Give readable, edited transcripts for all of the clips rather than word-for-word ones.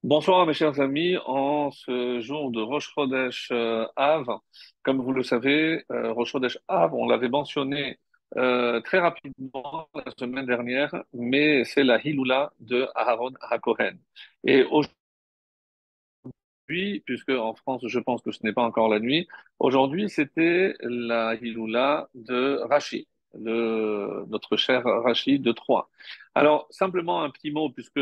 Bonsoir mes chers amis, en ce jour de Rosh Chodesh Av, comme vous le savez, Rosh Chodesh Av, on l'avait mentionné très rapidement la semaine dernière, mais c'est la Hiloula de Aaron HaKohen. Et aujourd'hui, puisque en France, je pense que ce n'est pas encore la nuit, aujourd'hui, c'était la Hiloula de Rachi, notre cher Rachi de Troyes. Alors, simplement un petit mot, puisque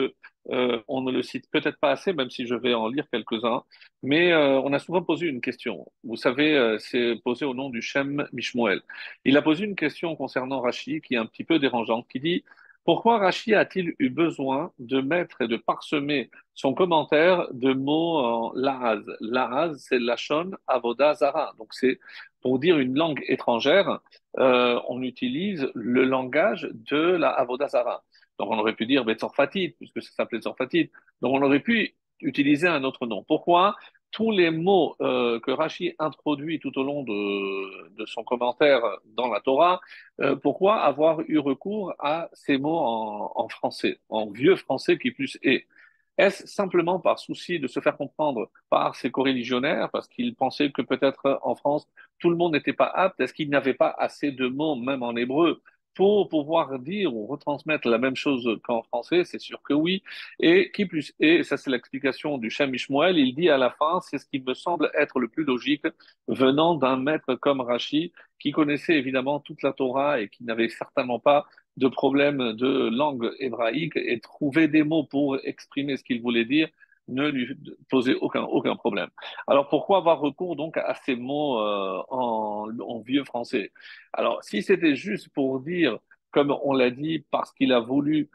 on ne le cite peut-être pas assez, même si je vais en lire quelques-uns, mais on a souvent posé une question. Vous savez, c'est posé au nom du Shem Mishmoel. Il a posé une question concernant Rachi qui est un petit peu dérangeante, qui dit, pourquoi Rachi a-t-il eu besoin de mettre et de parsemer son commentaire de mots en Lahaz? Lahaz, c'est Lachon Avoda Zara. Donc, c'est pour dire une langue étrangère, on utilise le langage de la Avoda Zara. Donc, on aurait pu dire Betzorfatite, puisque ça s'appelait Tzorfatite. Donc, on aurait pu utiliser un autre nom. Pourquoi? Tous les mots que Rashi introduit tout au long de son commentaire dans la Torah, pourquoi avoir eu recours à ces mots en français, en vieux français qui plus est? Est-ce simplement par souci de se faire comprendre par ses coreligionnaires, parce qu'ils pensaient que peut-être en France, tout le monde n'était pas apte? Est-ce qu'il n'y avait pas assez de mots, même en hébreu, pour pouvoir dire ou retransmettre la même chose qu'en français? C'est sûr que oui. Et qui plus est, ça c'est l'explication du Shem Mishmoel, il dit à la fin, c'est ce qui me semble être le plus logique venant d'un maître comme Rashi, qui connaissait évidemment toute la Torah et qui n'avait certainement pas de problème de langue hébraïque, et trouver des mots pour exprimer ce qu'il voulait dire ne lui posait aucun problème. Alors pourquoi avoir recours donc à ces mots en vieux français? Alors si c'était juste pour dire, comme on l'a dit, parce qu'il a voulu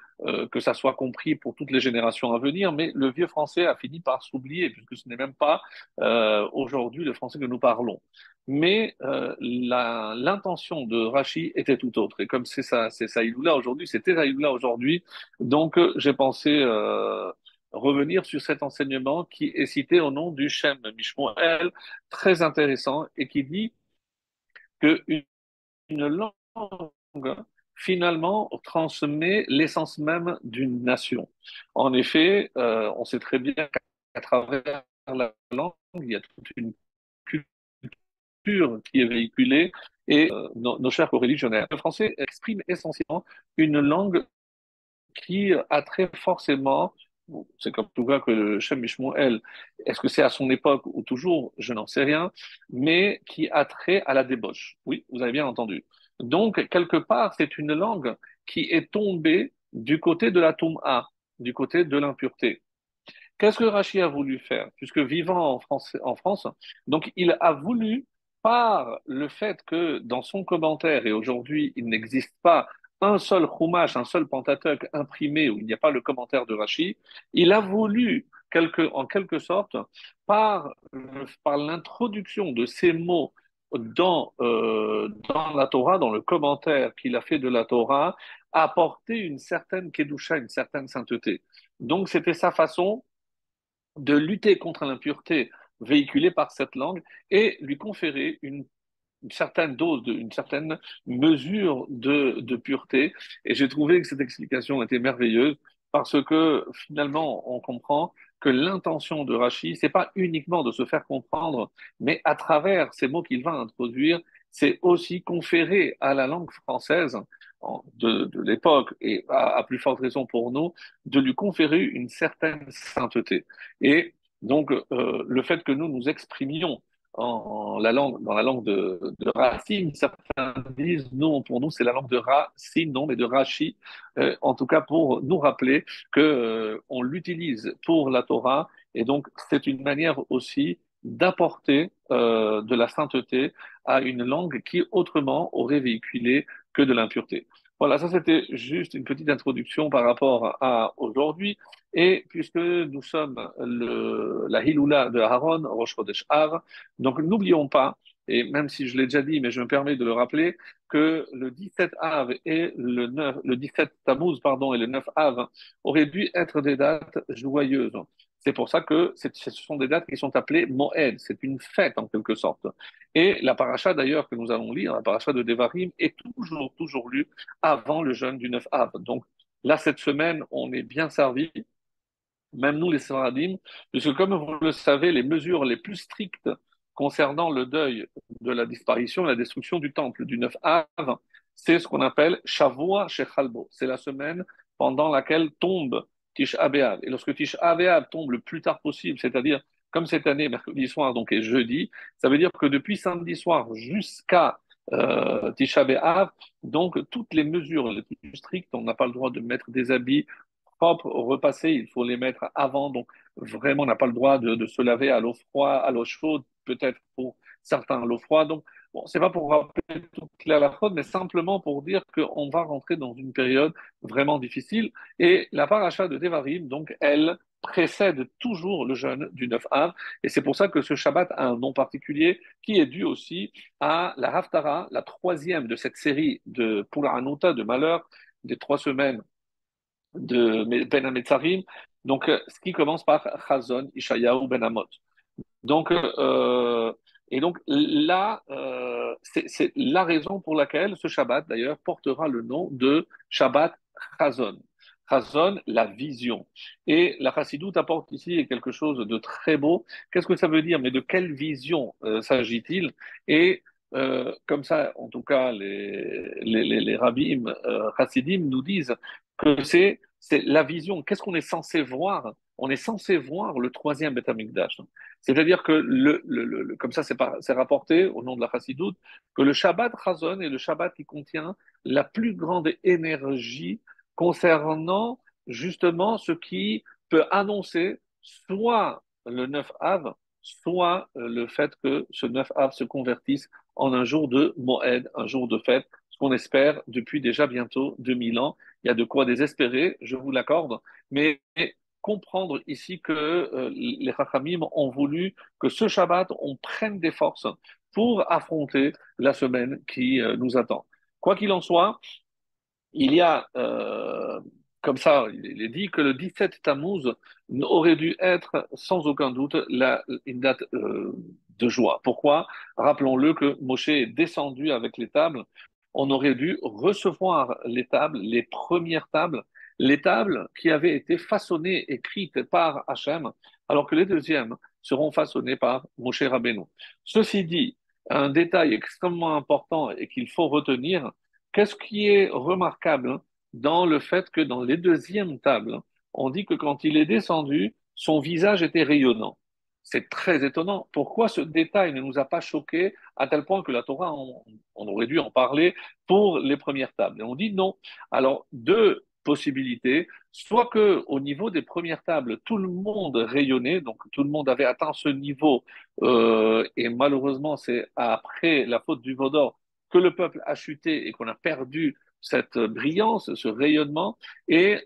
que ça soit compris pour toutes les générations à venir, mais le vieux français a fini par s'oublier, puisque ce n'est même pas aujourd'hui le français que nous parlons. Mais l'intention de Rachi était tout autre. Et comme c'est ça Iloula aujourd'hui, c'était ça Iloula aujourd'hui. Donc j'ai pensé revenir sur cet enseignement qui est cité au nom du Shem Mishmoel, très intéressant, et qui dit que une langue finalement transmet l'essence même d'une nation. En effet, on sait très bien qu'à travers la langue, il y a toute une culture qui est véhiculée, et nos chers coreligionnaires. Le français exprime essentiellement une langue qui a très forcément, bon, c'est comme tout cas que le Shem Mishmoel, est-ce que c'est à son époque ou toujours, je n'en sais rien, mais qui a trait à la débauche. Oui, vous avez bien entendu. Donc, quelque part, c'est une langue qui est tombée du côté de la Toum'a, du côté de l'impureté. Qu'est-ce que Rachid a voulu faire? Puisque vivant en France, donc il a voulu, par le fait que dans son commentaire, et aujourd'hui il n'existe pas un seul Chumash, un seul Pentateuque imprimé où il n'y a pas le commentaire de Rachid, il a voulu, en quelque sorte, par l'introduction de ces mots dans la Torah, dans le commentaire qu'il a fait de la Torah, apporter une certaine Kedusha, une certaine sainteté. Donc c'était sa façon de lutter contre l'impureté véhiculée par cette langue et lui conférer une certaine dose, une certaine mesure de pureté. Et j'ai trouvé que cette explication était merveilleuse parce que finalement, on comprend que l'intention de Rachi, c'est pas uniquement de se faire comprendre, mais à travers ces mots qu'il va introduire, c'est aussi conférer à la langue française de l'époque, et à plus forte raison pour nous, de lui conférer une certaine sainteté. Et donc, le fait que nous nous exprimions dans la langue de Racine, certains disent non, pour nous c'est la langue de Racine, non, mais de Rachi, en tout cas pour nous rappeler que on l'utilise pour la Torah, et donc c'est une manière aussi d'apporter de la sainteté à une langue qui autrement aurait véhiculé que de l'impureté. Voilà, ça c'était juste une petite introduction par rapport à aujourd'hui. Et puisque nous sommes la Hiloula de Aaron, Rosh Chodesh Av, donc n'oublions pas, et même si je l'ai déjà dit, mais je me permets de le rappeler, que le 17 Av et le 17 Tammuz, pardon, et le 9 Av auraient dû être des dates joyeuses. C'est pour ça que ce sont des dates qui sont appelées Moed, c'est une fête en quelque sorte. Et la paracha d'ailleurs que nous allons lire, la paracha de Devarim, est toujours lue avant le jeûne du 9 Av. Donc là, cette semaine, on est bien servi même nous les Sfaradim, puisque comme vous le savez, les mesures les plus strictes concernant le deuil de la disparition et la destruction du temple du 9 Av, c'est ce qu'on appelle Shavua Shechalbo. C'est la semaine pendant laquelle tombe Tisha B'Av. Et lorsque Tisha B'Av tombe le plus tard possible, c'est-à-dire comme cette année, mercredi soir donc et jeudi, ça veut dire que depuis samedi soir jusqu'à Tisha B'Av, donc toutes les mesures les plus strictes, on n'a pas le droit de mettre des habits propres, repassés, il faut les mettre avant. Donc, vraiment, on n'a pas le droit de se laver à l'eau froide, à l'eau chaude, peut-être pour certains à l'eau froide. Donc, bon, c'est pas pour rappeler toute la fraude, mais simplement pour dire qu'on va rentrer dans une période vraiment difficile. Et la paracha de Devarim, donc, elle précède toujours le jeûne du 9 Av. Et c'est pour ça que ce Shabbat a un nom particulier qui est dû aussi à la Haftarah, la troisième de cette série de Pula Hanuta, de malheur, des 3 semaines de Ben Hametzarim, donc ce qui commence par Chazon, Ishayahu, Ben Amot. Donc, et donc là, c'est la raison pour laquelle ce Shabbat, d'ailleurs, portera le nom de Shabbat Chazon. Chazon, la vision. Et la Chassidoute apporte ici quelque chose de très beau. Qu'est-ce que ça veut dire? Mais de quelle vision s'agit-il? Et comme ça, en tout cas, les rabbins chassidim nous disent que c'est la vision. Qu'est-ce qu'on est censé voir? On est censé voir le troisième Beth Amikdash. C'est-à-dire que, comme ça c'est rapporté au nom de la Chassidoute, que le Shabbat Chazon est le Shabbat qui contient la plus grande énergie concernant justement ce qui peut annoncer soit le 9 Av, soit le fait que ce 9 Av se convertisse en un jour de Moed, un jour de fête, ce qu'on espère depuis déjà bientôt 2000 ans. Il y a de quoi désespérer, je vous l'accorde, mais comprendre ici que les Chachamim ont voulu que ce Shabbat, on prenne des forces pour affronter la semaine qui nous attend. Quoi qu'il en soit, il y a, comme ça, il est dit que le 17 Tammuz aurait dû être sans aucun doute une date de joie. Pourquoi? Rappelons-le que Moshe est descendu avec les tables. On aurait dû recevoir les tables, les premières tables, les tables qui avaient été façonnées, écrites par Hachem, alors que les deuxièmes seront façonnées par Moshe Rabbeinu. Ceci dit, un détail extrêmement important et qu'il faut retenir, qu'est-ce qui est remarquable dans le fait que dans les deuxièmes tables, on dit que quand il est descendu, son visage était rayonnant. C'est très étonnant. Pourquoi ce détail ne nous a pas choqués à tel point que la Torah, on aurait dû en parler pour les premières tables? Et on dit non. Alors, deux possibilités. Soit que au niveau des premières tables, tout le monde rayonnait, donc tout le monde avait atteint ce niveau, et malheureusement, c'est après la faute du Vaudor que le peuple a chuté et qu'on a perdu cette brillance, ce rayonnement, et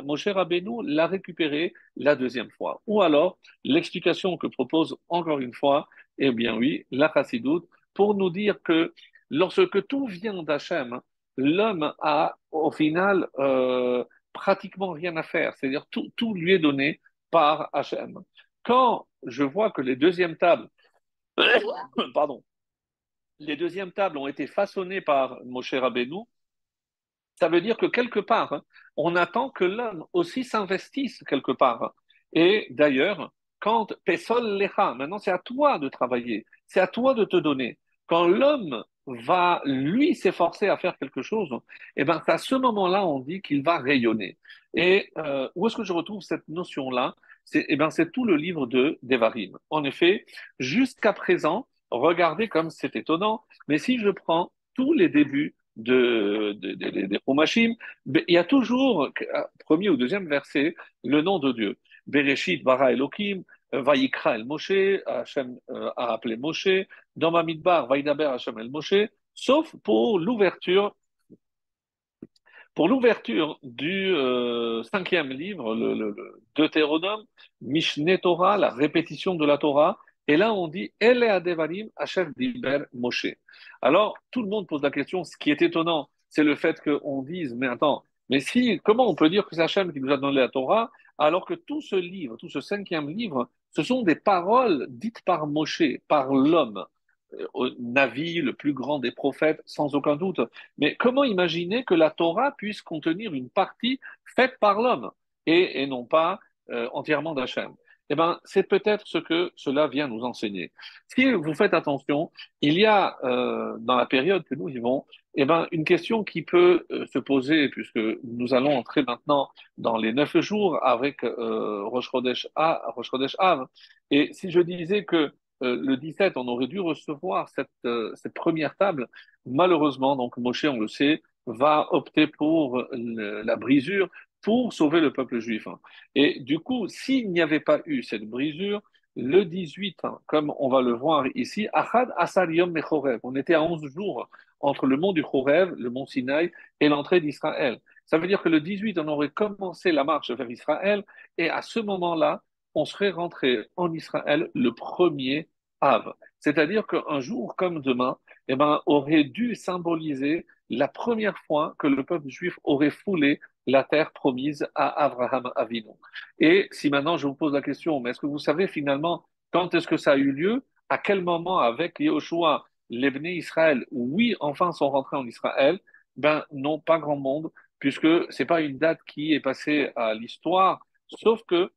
Moshe Rabbeinu l'a récupéré la deuxième fois. Ou alors, l'explication que propose encore une fois, eh bien oui, la Chassidoute, pour nous dire que lorsque tout vient d'Hachem, l'homme a au final pratiquement rien à faire, c'est-à-dire tout lui est donné par Hachem. Quand je vois que les deuxièmes tables, pardon, les deuxièmes tables ont été façonnées par Moshe Rabbeinu, ça veut dire que quelque part, hein, on attend que l'homme aussi s'investisse quelque part. Et d'ailleurs, quand Pesol Lecha, maintenant c'est à toi de travailler, c'est à toi de te donner. Quand l'homme va, lui, s'efforcer à faire quelque chose, eh ben, à ce moment-là, on dit qu'il va rayonner. Et où est-ce que je retrouve cette notion-là? Eh ben, c'est tout le livre de Devarim. En effet, jusqu'à présent, regardez comme c'est étonnant, mais si je prends tous les débuts des Chumashim, il y a toujours, premier ou deuxième verset, le nom de Dieu. Bereshit bara Elohim, Vayikra el Moshe, Hachem a appelé Moshe, dans Bamidbar, Vayidaber Hachem el Moshe, sauf pour l'ouverture du cinquième livre, le Deutéronome, Mishneh Torah, la répétition de la Torah, et là on dit Ele Adevarim Hachem Diber Moshe. Alors tout le monde pose la question, ce qui est étonnant, c'est le fait qu'on dise, mais attends, mais si, comment on peut dire que c'est Hachem qui nous a donné la Torah, alors que tout ce livre, tout ce cinquième livre, ce sont des paroles dites par Moshe, par l'homme, Navi, le plus grand des prophètes, sans aucun doute. Mais comment imaginer que la Torah puisse contenir une partie faite par l'homme et non pas entièrement d'Hachem. Eh ben, c'est peut-être ce que cela vient nous enseigner. Si vous faites attention, il y a dans la période que nous vivons, eh ben, une question qui peut se poser, puisque nous allons entrer maintenant dans les 9 jours avec Rosh Chodesh Av. Et si je disais que le 17, on aurait dû recevoir cette première table, malheureusement, donc Moshe, on le sait, va opter pour la brisure pour sauver le peuple juif. Et du coup, s'il n'y avait pas eu cette brisure, le 18, comme on va le voir ici, Achad Asar Yom Mechorev, on était à 11 jours entre le mont du Chorev, le mont Sinaï, et l'entrée d'Israël. Ça veut dire que le 18, on aurait commencé la marche vers Israël, et à ce moment-là, on serait rentré en Israël le premier Av. C'est-à-dire qu'un jour comme demain, eh ben, aurait dû symboliser la première fois que le peuple juif aurait foulé la terre promise à Abraham Avinu. Et si maintenant je vous pose la question, mais est-ce que vous savez finalement quand est-ce que ça a eu lieu? À quel moment avec Yahushua, les Bnei Israël, oui, enfin sont rentrés en Israël? Ben non, pas grand monde, puisque c'est pas une date qui est passée à l'histoire, sauf que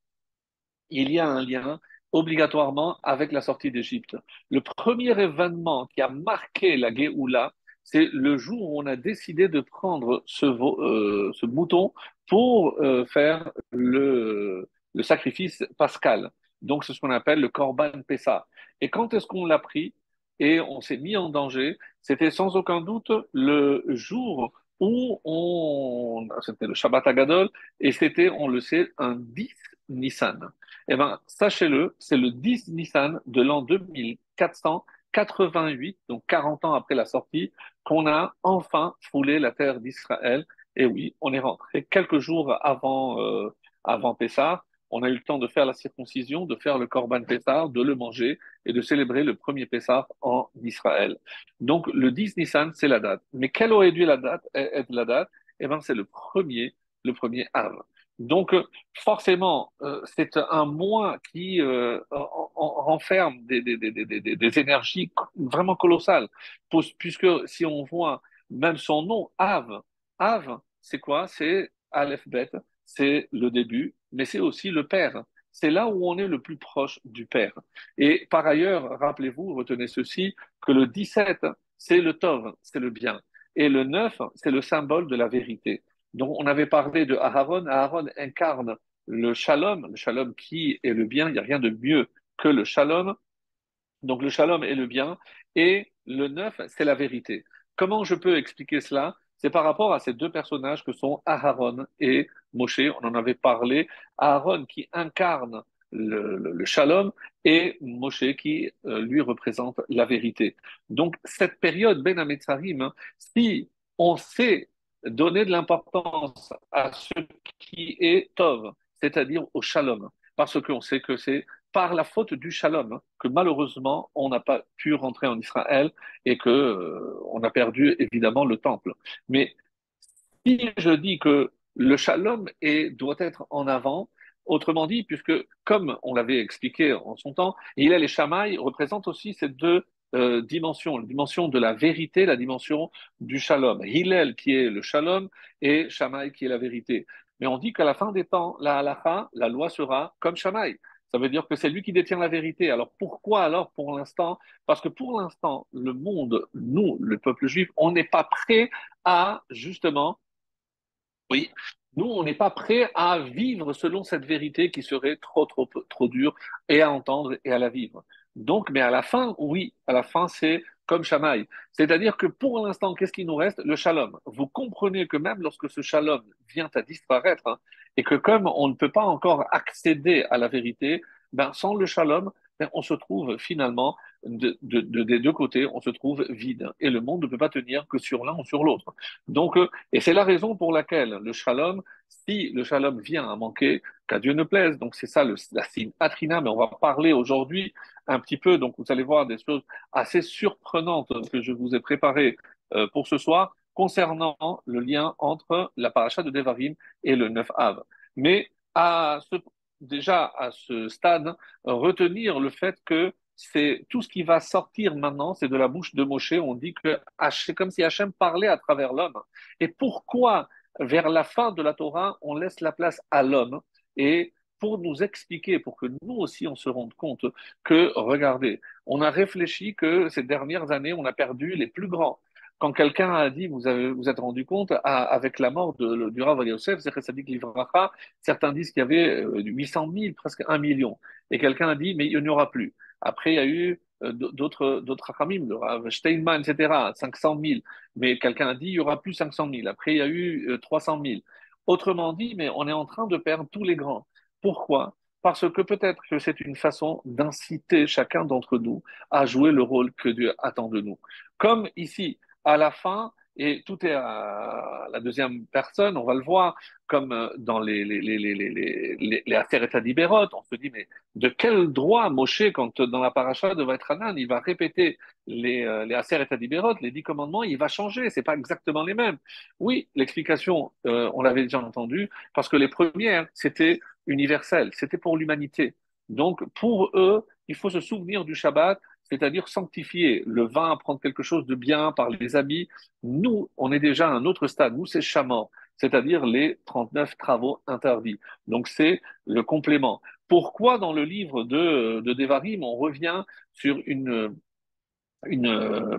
il y a un lien obligatoirement avec la sortie d'Égypte. Le premier événement qui a marqué la Géoula, c'est le jour où on a décidé de prendre ce mouton pour faire le sacrifice pascal. Donc, c'est ce qu'on appelle le Corban Pessah. Et quand est-ce qu'on l'a pris et on s'est mis en danger? C'était sans aucun doute le jour où c'était le Shabbat Agadol, et c'était, on le sait, un 10 Nissan. Eh bien, sachez-le, c'est le 10 Nissan de l'an 2488, donc 40 ans après la sortie, qu'on a enfin foulé la terre d'Israël. Et oui, on est rentré quelques jours avant Pessah. On a eu le temps de faire la circoncision, de faire le Corban Pessah, de le manger et de célébrer le premier Pessah en Israël. Donc, le 10 Nissan, c'est la date. Mais quelle aurait dû être la date? Eh bien, c'est le premier Av. Donc, forcément, c'est un mois qui renferme des énergies vraiment colossales. Puisque si on voit même son nom, Av, c'est quoi? C'est Aleph Bet, c'est le début, mais c'est aussi le Père. C'est là où on est le plus proche du Père. Et par ailleurs, rappelez-vous, retenez ceci, que le 17, c'est le Tov, c'est le bien. Et le 9, c'est le symbole de la vérité. Donc, on avait parlé de Aharon. Aharon incarne le shalom qui est le bien. Il n'y a rien de mieux que le shalom. Donc, le shalom est le bien. Et le 9, c'est la vérité. Comment je peux expliquer cela? C'est par rapport à ces deux personnages que sont Aharon et Moshe. On en avait parlé. Aharon qui incarne le shalom et Moshe qui lui représente la vérité. Donc, cette période Ben Hametzarim, si on sait donner de l'importance à ce qui est Tov, c'est-à-dire au shalom, parce qu'on sait que c'est par la faute du shalom que malheureusement on n'a pas pu rentrer en Israël et que on a perdu évidemment le temple. Mais si je dis que le shalom doit être en avant, autrement dit, puisque comme on l'avait expliqué en son temps, Hillel et Shammai représentent aussi ces deux dimensions, la dimension de la vérité, la dimension du shalom. Hillel qui est le shalom et Shammai qui est la vérité. Mais on dit qu'à la fin des temps, la halakha, la loi sera comme Shammai. Ça veut dire que c'est lui qui détient la vérité. Alors pourquoi alors pour l'instant? Parce que pour l'instant, le monde, nous, le peuple juif, on n'est pas prêt à justement oui, nous, on n'est pas prêt à vivre selon cette vérité qui serait trop, trop, trop dure et à entendre et à la vivre. Donc, mais à la fin, oui, à la fin, c'est comme Shamaï. C'est-à-dire que pour l'instant, qu'est-ce qui nous reste? Le shalom. Vous comprenez que même lorsque ce shalom vient à disparaître, et que comme on ne peut pas encore accéder à la vérité, ben, sans le shalom, ben, on se trouve finalement des deux côtés, on se trouve vide. Et le monde ne peut pas tenir que sur l'un ou sur l'autre. Donc, et c'est la raison pour laquelle le shalom, si le shalom vient à manquer, qu'à Dieu ne plaise, donc c'est ça la signe atrina, mais on va parler aujourd'hui un petit peu, donc vous allez voir des choses assez surprenantes que je vous ai préparées pour ce soir concernant le lien entre la paracha de Devarim et le 9 Av. Mais déjà à ce stade, retenir le fait que c'est tout ce qui va sortir maintenant, c'est de la bouche de Moshe. On dit que c'est comme si Hachem parlait à travers l'homme. Et pourquoi, vers la fin de la Torah, on laisse la place à l'homme et pour nous expliquer, pour que nous aussi on se rende compte que, regardez, on a réfléchi que ces dernières années, on a perdu les plus grands. Quand quelqu'un a dit, vous êtes rendu compte, avec la mort du Rav Ovadia Yosef, c'est Chassadik Livracha, certains disent qu'il y avait 800 000, presque 1 million. Et quelqu'un a dit, mais il n'y aura plus. Après, il y a eu d'autres Hachamim, le Rav Steinman, etc., 500 000. Mais quelqu'un a dit, il y aura plus 500 000. Après, il y a eu 300 000. Autrement dit, mais on est en train de perdre tous les grands. Pourquoi? Parce que peut-être que c'est une façon d'inciter chacun d'entre nous à jouer le rôle que Dieu attend de nous. Comme ici, à la fin, et tout est à la deuxième personne, on va le voir, comme dans les Aseret Adibérot, on se dit, mais de quel droit Moshe, quand dans la paracha de Vaïtranan, il va répéter les Aseret Adibérot, les 10 commandements, il va changer, c'est pas exactement les mêmes. Oui, l'explication, on l'avait déjà entendu, parce que les premières, c'était universel, c'était pour l'humanité. Donc, pour eux, il faut se souvenir du Shabbat, c'est-à-dire sanctifier le vin, prendre quelque chose de bien par les habits. Nous, on est déjà à un autre stade. Nous, c'est Shaman, c'est-à-dire les 39 travaux interdits. Donc, c'est le complément. Pourquoi dans le livre de Devarim, on revient sur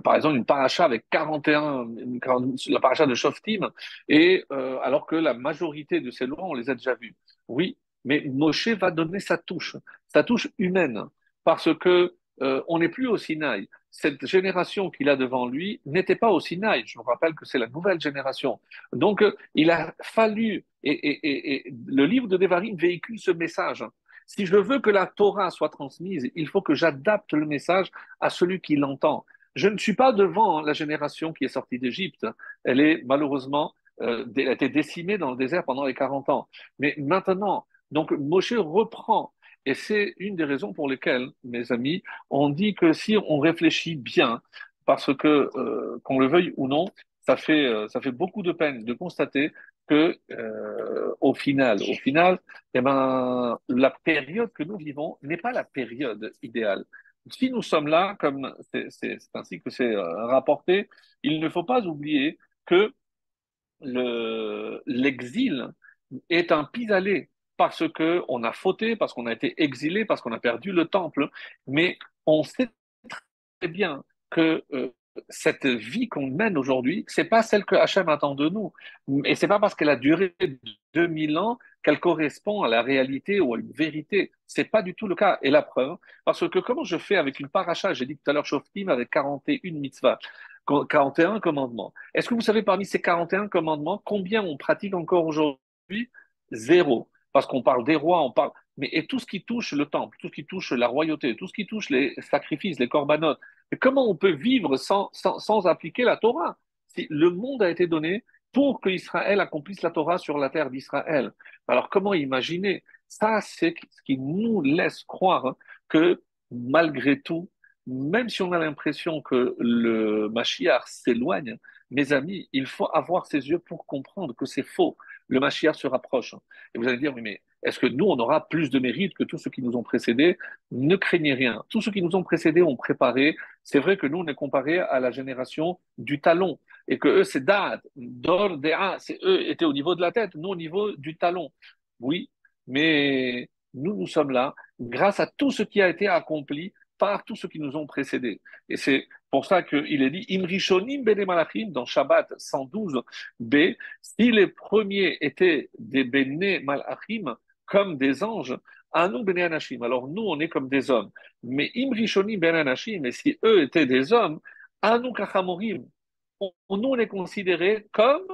par exemple, une paracha avec 41, la paracha de Shoftim, et alors que la majorité de ces lois, on les a déjà vues. Oui, mais Moshe va donner sa touche humaine, parce que on n'est plus au Sinaï. Cette génération qu'il a devant lui n'était pas au Sinaï. Je me rappelle que c'est la nouvelle génération. Donc, il a fallu, et le livre de Devarim véhicule ce message. Si je veux que la Torah soit transmise, il faut que j'adapte le message à celui qui l'entend. Je ne suis pas devant la génération qui est sortie d'Égypte. Elle est malheureusement, elle a été décimée dans le désert pendant les 40 ans. Mais maintenant, donc Moshe reprend. Et c'est une des raisons pour lesquelles, mes amis, on dit que si on réfléchit bien, parce que, qu'on le veuille ou non, ça fait beaucoup de peine de constater que, au final, eh ben, la période que nous vivons n'est pas la période idéale. Si nous sommes là, comme c'est ainsi que c'est rapporté, il ne faut pas oublier que l'exil est un pis-aller parce que on a fauté, parce qu'on a été exilé, parce qu'on a perdu le temple. Mais on sait très bien que cette vie qu'on mène aujourd'hui, c'est pas celle que Hachem attend de nous. Et c'est pas parce qu'elle a duré 2000 ans qu'elle correspond à la réalité ou à une vérité. C'est pas du tout le cas. Et la preuve, parce que comment je fais avec une paracha, j'ai dit tout à l'heure, Shoftim avec 41 mitzvahs, 41 commandements. Est-ce que vous savez parmi ces 41 commandements, combien on pratique encore aujourd'hui? Zéro. Parce qu'on parle des rois, on parle. Mais et tout ce qui touche le temple, tout ce qui touche la royauté, tout ce qui touche les sacrifices, les corbanotes, mais comment on peut vivre sans appliquer la Torah? Si le monde a été donné pour que Israël accomplisse la Torah sur la terre d'Israël. Alors comment imaginer? Ça, c'est ce qui nous laisse croire que malgré tout, même si on a l'impression que le Mashiach s'éloigne, mes amis, il faut avoir ses yeux pour comprendre que c'est faux. Le Mashiach se rapproche. Et vous allez dire, oui, mais est-ce que nous, on aura plus de mérite que tous ceux qui nous ont précédés? Ne craignez rien. Tous ceux qui nous ont précédés ont préparé. C'est vrai que nous, on est comparé à la génération du talon. Et que eux, c'est Da'at, Dor, Dea, c'est eux étaient au niveau de la tête, nous au niveau du talon. Oui, mais nous, nous sommes là grâce à tout ce qui a été accompli par tous ceux qui nous ont précédés. Et c'est pour ça qu'il est dit Imrishonim bene malachim dans Shabbat 112b, si les premiers étaient des bene malachim comme des anges, Anu bene anashim. Alors nous, on est comme des hommes. Mais Imrishonim bene anashim, et si eux étaient des hommes, Anu kachamorim, nous, on est considérés comme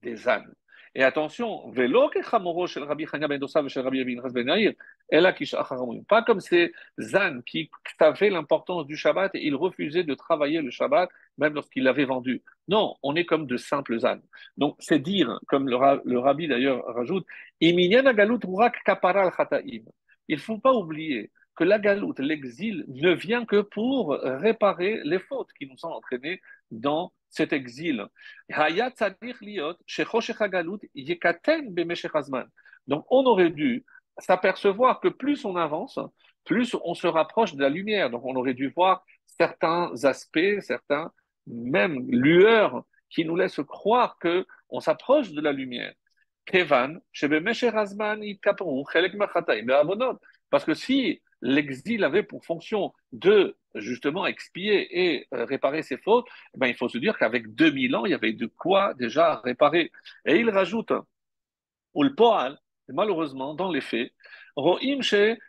des ânes. Et attention, vélo que chamoro shel Rabbi Chania ben Dosa shel Rabbi Pinchas ben Yair, ela kishach haramim. Pas comme ces ânes qui savaient l'importance du Shabbat et ils refusaient de travailler le Shabbat même lorsqu'ils l'avaient vendu. Non, on est comme de simples ânes. Donc c'est dire, comme le Rabbi d'ailleurs rajoute, iminyan agalut rurak kapara al chataim. Il ne faut pas oublier que la galoute, l'exil, ne vient que pour réparer les fautes qui nous ont entraînés dans cet exil. Donc, on aurait dû s'apercevoir que plus on avance, plus on se rapproche de la lumière. Donc, on aurait dû voir certains aspects, certains même lueurs qui nous laissent croire que on s'approche de la lumière. Kevan, shebemesher hazman yitkaperu chelek machataim be'avonot. Parce que si l'exil avait pour fonction de justement expier et réparer ses fautes, eh ben, il faut se dire qu'avec 2000 ans, il y avait de quoi déjà réparer. Et il rajoute, ou le poal, malheureusement, dans les faits, ro'im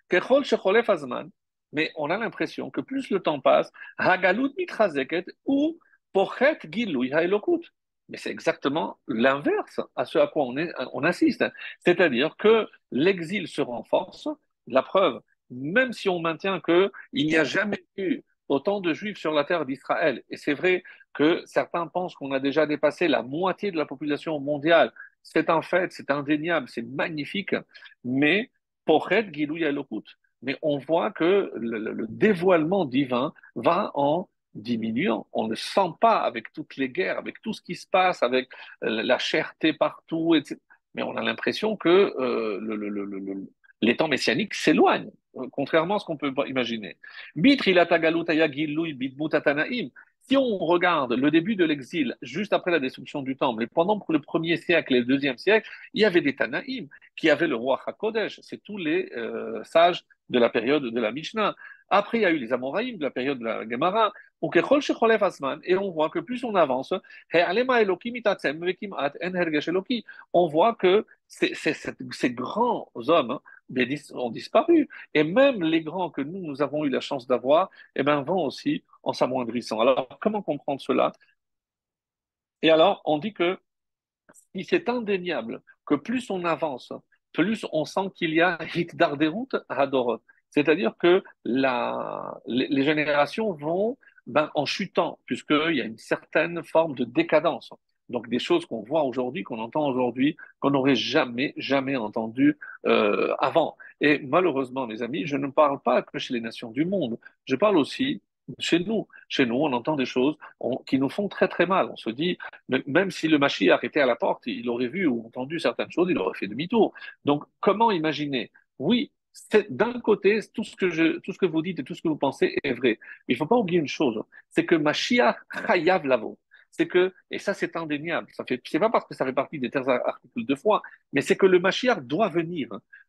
kechol shecholef hazman, mais on a l'impression que plus le temps passe, hagalut mitchazeket ou pochet gilui haelokut. Mais c'est exactement l'inverse à ce à quoi on assiste. C'est-à-dire que l'exil se renforce. La preuve, même si on maintient qu'il n'y a jamais eu autant de juifs sur la terre d'Israël, et c'est vrai que certains pensent qu'on a déjà dépassé la moitié de la population mondiale, c'est un fait, c'est indéniable, c'est magnifique, mais Pochet Gilou Elokut. Mais on voit que le dévoilement divin va en diminuant. On ne sent pas avec toutes les guerres, avec tout ce qui se passe, avec la cherté partout, etc. Mais on a l'impression que les temps messianiques s'éloignent, contrairement à ce qu'on peut imaginer. Si on regarde le début de l'exil, juste après la destruction du temple, et pendant le premier siècle et le deuxième siècle, il y avait des Tanaïm qui avaient le roi HaKodesh, c'est tous les sages de la période de la Mishnah. Après, il y a eu les Amoraïm de la période de la Gemara, et on voit que plus on avance, on voit que ces grands hommes ont disparu. Et même les grands que nous avons eu la chance d'avoir, eh ben, vont aussi en s'amoindrissant. Alors, comment comprendre cela? Et alors, on dit que si c'est indéniable que plus on avance, plus on sent qu'il y a hitdarderut hadorot. C'est-à-dire que les générations vont en chutant, puisqu'il y a une certaine forme de décadence. Donc des choses qu'on voit aujourd'hui, qu'on entend aujourd'hui, qu'on n'aurait jamais, jamais entendu avant. Et malheureusement, mes amis, je ne parle pas que chez les nations du monde, je parle aussi chez nous. Chez nous, on entend des choses qui nous font très très mal. On se dit, même si le Mashiach était à la porte, il aurait vu ou entendu certaines choses, il aurait fait demi-tour. Donc, comment imaginer? Oui, d'un côté, tout ce que vous dites et tout ce que vous pensez est vrai. Mais il ne faut pas oublier une chose, c'est que Mashiach chayav lavo. C'est que, et ça c'est indéniable, c'est pas parce que ça fait partie des terres articles de foi, mais c'est que le Mashiach doit venir.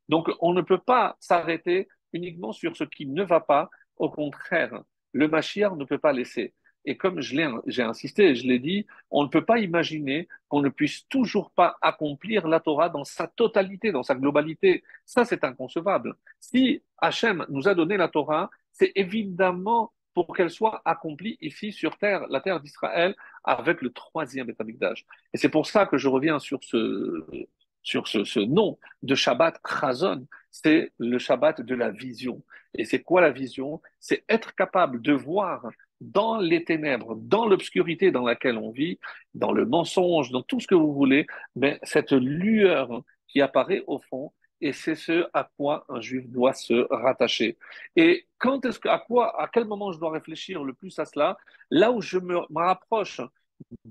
Donc, on ne peut pas s'arrêter uniquement sur ce qui ne va pas. Au contraire, le Mashiach ne peut pas laisser. Et comme j'ai insisté, je l'ai dit, on ne peut pas imaginer qu'on ne puisse toujours pas accomplir la Torah dans sa totalité, dans sa globalité. Ça, c'est inconcevable. Si Hachem nous a donné la Torah, c'est évidemment pour qu'elle soit accomplie ici sur terre, la terre d'Israël, avec le troisième Beth Amikdash. Et c'est pour ça que je reviens sur ce nom de Shabbat Chazon. C'est le Shabbat de la vision. Et c'est quoi la vision? C'est être capable de voir dans les ténèbres, dans l'obscurité dans laquelle on vit, dans le mensonge, dans tout ce que vous voulez, mais cette lueur qui apparaît au fond, et c'est ce à quoi un juif doit se rattacher. Et à quel moment je dois réfléchir le plus à cela? Là où je me rapproche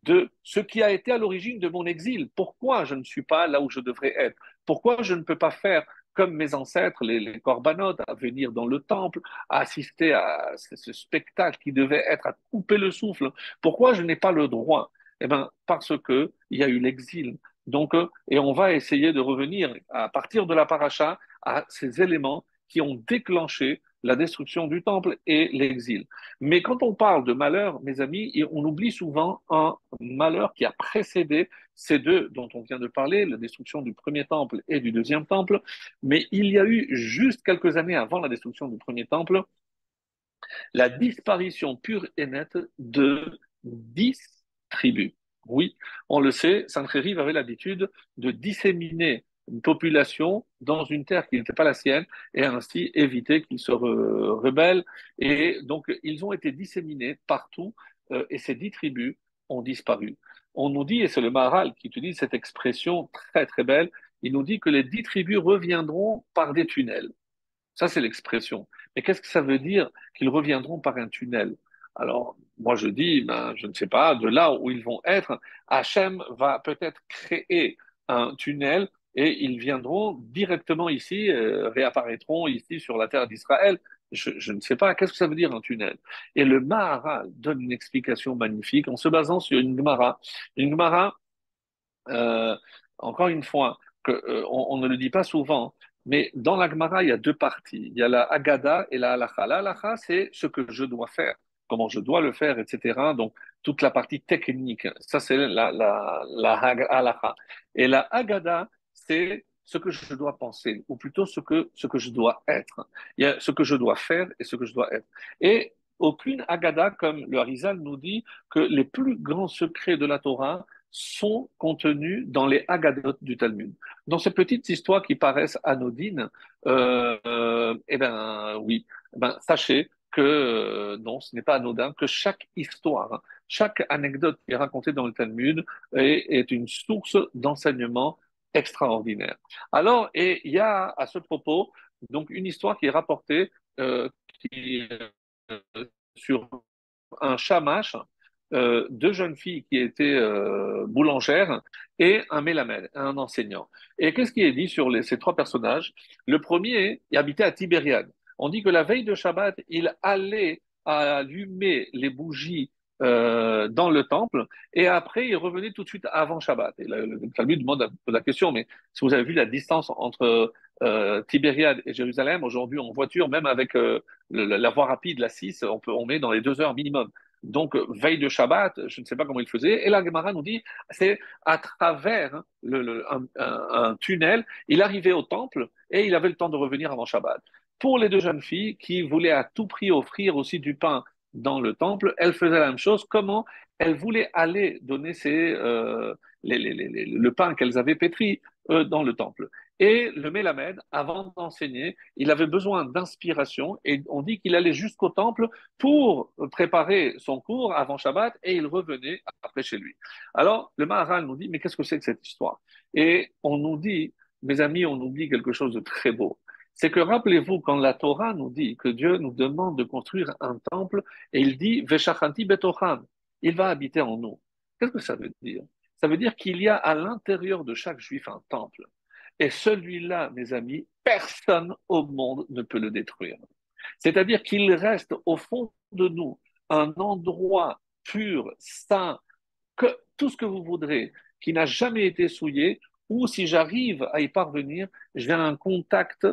de ce qui a été à l'origine de mon exil. Pourquoi je ne suis pas là où je devrais être? Pourquoi je ne peux pas faire comme mes ancêtres, les corbanotes, à venir dans le temple, à assister à ce spectacle qui devait être à couper le souffle? Pourquoi je n'ai pas le droit? Eh bien, parce que il y a eu l'exil. Donc, et on va essayer de revenir à partir de la paracha à ces éléments qui ont déclenché la destruction du temple et l'exil. Mais quand on parle de malheur, mes amis, on oublie souvent un malheur qui a précédé ces deux dont on vient de parler, la destruction du premier temple et du deuxième temple. Mais il y a eu juste quelques années avant la destruction du premier temple, la disparition pure et nette de 10 tribus. Oui, on le sait, Sancheriv avait l'habitude de disséminer une population dans une terre qui n'était pas la sienne et ainsi éviter qu'ils se rebellent. Et donc, ils ont été disséminés partout et ces 10 tribus ont disparu. On nous dit, et c'est le Maharal qui utilise cette expression très très belle, il nous dit que les 10 tribus reviendront par des tunnels. Ça, c'est l'expression. Mais qu'est-ce que ça veut dire qu'ils reviendront par un tunnel? Alors, moi, je dis, ben, je ne sais pas, de là où ils vont être, Hachem va peut-être créer un tunnel et ils viendront directement ici, réapparaîtront ici sur la terre d'Israël. Je ne sais pas, qu'est-ce que ça veut dire un tunnel? Et le Maharal donne une explication magnifique en se basant sur une Gemara. Une Gemara, euh, encore une fois, on ne le dit pas souvent, mais dans la Gemara, il y a deux parties. Il y a la Haggadah et la Halacha. La Halacha, c'est ce que je dois faire, comment je dois le faire, etc. Donc, toute la partie technique, ça, c'est la Halacha. Et la Haggadah, c'est ce que je dois penser, ou plutôt ce que je dois être. Il y a ce que je dois faire et ce que je dois être. Et aucune Haggadah, comme le Harizal nous dit, que les plus grands secrets de la Torah sont contenus dans les Haggadot du Talmud. Dans ces petites histoires qui paraissent anodines, eh ben oui, eh ben, sachez que non, ce n'est pas anodin, que chaque histoire, hein, chaque anecdote qui est racontée dans le Talmud est une source d'enseignement extraordinaire. Alors, et il y a à ce propos donc une histoire qui est rapportée qui, sur un shamash, deux jeunes filles qui étaient boulangères et un mélamède, un enseignant. Et qu'est-ce qui est dit sur ces trois personnages? Le premier, il habitait à Tibériade. On dit que la veille de Shabbat, il allait allumer les bougies dans le temple et après il revenait tout de suite avant Shabbat. Et le Talmud demande un peu la question, mais si vous avez vu la distance entre Tibériade et Jérusalem, aujourd'hui en voiture, même avec la voie rapide, la 6, on met dans les 2 heures minimum. Donc, veille de Shabbat, je ne sais pas comment il faisait. Et la Gemara nous dit, c'est à travers un tunnel, il arrivait au temple et il avait le temps de revenir avant Shabbat. Pour les deux jeunes filles qui voulaient à tout prix offrir aussi du pain dans le temple, elles faisaient la même chose. Comment? Elles voulaient aller donner le pain qu'elles avaient pétri dans le temple. Et le Mélamède, avant d'enseigner, il avait besoin d'inspiration et on dit qu'il allait jusqu'au temple pour préparer son cours avant Shabbat et il revenait après chez lui. Alors, le Maharal nous dit, mais qu'est-ce que c'est que cette histoire? Et on nous dit, mes amis, on nous dit quelque chose de très beau. C'est que rappelez-vous, quand la Torah nous dit que Dieu nous demande de construire un temple, et il dit, Veshachanti betocham, il va habiter en nous. Qu'est-ce que ça veut dire? Ça veut dire qu'il y a à l'intérieur de chaque juif un temple. Et celui-là, mes amis, personne au monde ne peut le détruire. C'est-à-dire qu'il reste au fond de nous un endroit pur, saint, que tout ce que vous voudrez, qui n'a jamais été souillé, ou si j'arrive à y parvenir, je vais à un contact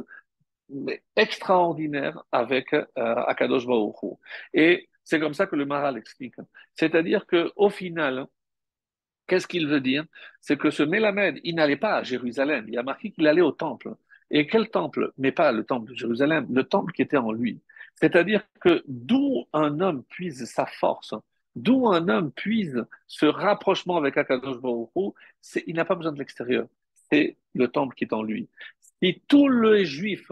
extraordinaire avec Akadosh Baruch Hu. Et c'est comme ça que le Maharal explique. C'est-à-dire qu'au final, qu'est-ce qu'il veut dire? C'est que ce Mélamède, il n'allait pas à Jérusalem, il y a marqué qu'il allait au temple. Et quel temple? Mais pas le temple de Jérusalem, le temple qui était en lui. C'est-à-dire que d'où un homme puise sa force, d'où un homme puise ce rapprochement avec Akadosh Baruch Hu, il n'a pas besoin de l'extérieur. C'est le temple qui est en lui. Si tous les Juifs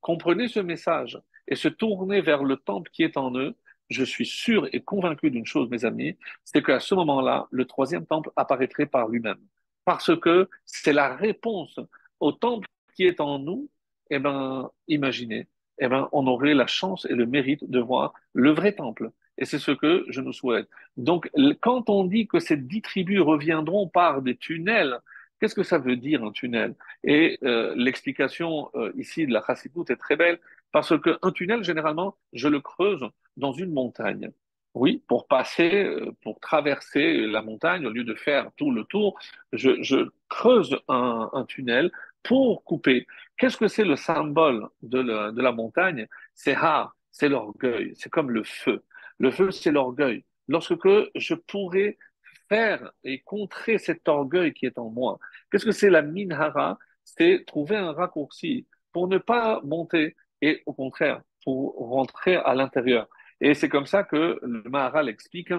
comprenaient ce message et se tournaient vers le temple qui est en eux, je suis sûr et convaincu d'une chose, mes amis, c'est qu'à ce moment-là, le troisième temple apparaîtrait par lui-même. Parce que c'est la réponse au temple qui est en nous. Eh ben, imaginez, eh ben, on aurait la chance et le mérite de voir le vrai temple. Et c'est ce que je nous souhaite. Donc, quand on dit que ces 10 tribus reviendront par des tunnels, qu'est-ce que ça veut dire un tunnel? Et l'explication ici de la Chassidoute est très belle, parce qu'un tunnel, généralement, je le creuse dans une montagne. Oui, pour passer, pour traverser la montagne, au lieu de faire tout le tour, je creuse un tunnel pour couper. Qu'est-ce que c'est le symbole de la montagne? C'est c'est l'orgueil, c'est comme le feu. Le feu, c'est l'orgueil. Lorsque je pourrais faire et contrer cet orgueil qui est en moi. Qu'est-ce que c'est la minhara? C'est trouver un raccourci pour ne pas monter et au contraire, pour rentrer à l'intérieur. Et c'est comme ça que le Maharal explique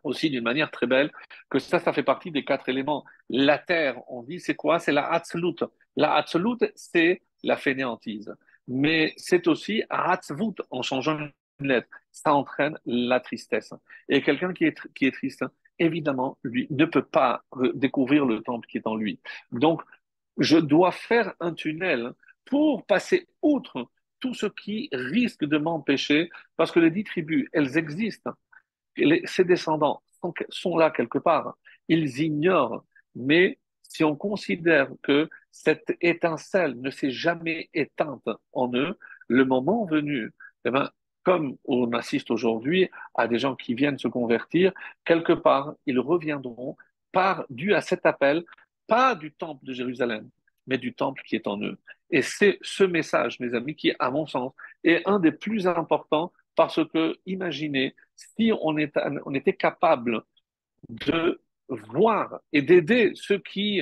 aussi d'une manière très belle que ça fait partie des 4 éléments. La terre, on dit, c'est quoi? C'est la Hatzlut. La Hatzlut, c'est la fainéantise. Mais c'est aussi Hatzvut, en changeant une lettre. Ça entraîne la tristesse. Et quelqu'un qui est triste, évidemment, lui, ne peut pas découvrir le temple qui est en lui. Donc, je dois faire un tunnel pour passer outre tout ce qui risque de m'empêcher, parce que les 10 tribus, elles existent. Ses descendants sont là quelque part. Ils ignorent. Mais si on considère que cette étincelle ne s'est jamais éteinte en eux, le moment venu, eh ben, comme on assiste aujourd'hui à des gens qui viennent se convertir, quelque part, ils reviendront dû à cet appel pas du temple de Jérusalem, mais du temple qui est en eux. Et c'est ce message, mes amis, qui, à mon sens, est un des plus importants parce que, imaginez, si on était capable de voir et d'aider ceux qui